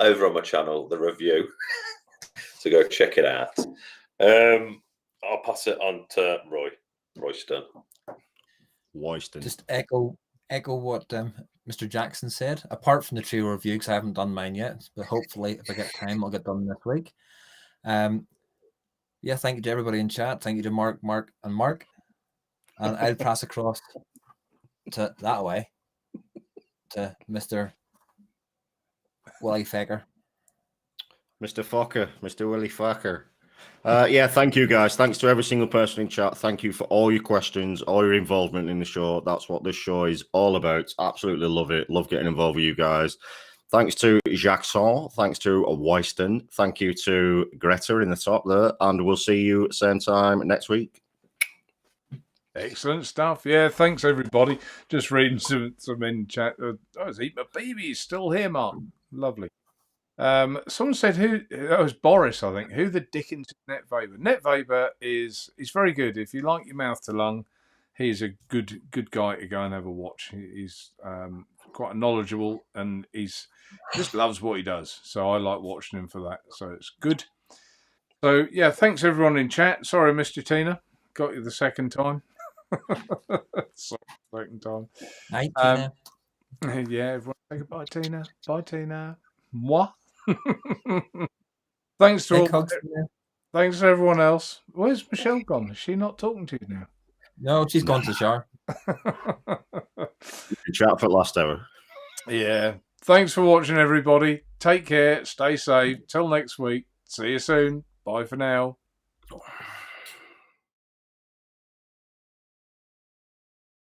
over on my channel, the review. So go check it out. I'll pass it on to Royston. Royston. Just echo what Mr. Jackson said, apart from the trio review, because I haven't done mine yet, but hopefully if I get time, I'll get done this week. Yeah, thank you to everybody in chat. Thank you to Mark, and Mark. And I'll pass across to that way to Mr. Willie Faker. Mr. Fokker, Mr. Willie Fokker. Yeah, thank you guys. Thanks to every single person in chat. Thank you for all your questions, all your involvement in the show. That's what this show is all about. Absolutely love it. Love getting involved with you guys. Thanks to Jackson. Thanks to Weiston. Thank you to Greta in the top there. And we'll see you same time next week. Excellent stuff. Yeah, thanks everybody. Just reading some in chat. I was eating my baby. He's still here, Mark. Lovely. Someone said that was Boris, I think. Who the dickens is Naturevape? Naturevape is very good. If you like your mouth to lung, he's a good guy to go and have a watch. He's quite knowledgeable and he's just loves what he does. So I like watching him for that. So it's good. So yeah, thanks everyone in chat. Sorry I missed you, Tina. Got you the second time. Sorry, second time. Night, Tina. Yeah, everyone say goodbye, Tina. Bye, Tina. Moi. Thanks to all. Thanks to everyone else. Where's Michelle gone? Is she not talking to you now? No, she's gone to the shower. Chat for the last hour. Yeah. Thanks for watching, everybody. Take care. Stay safe. Till next week. See you soon. Bye for now.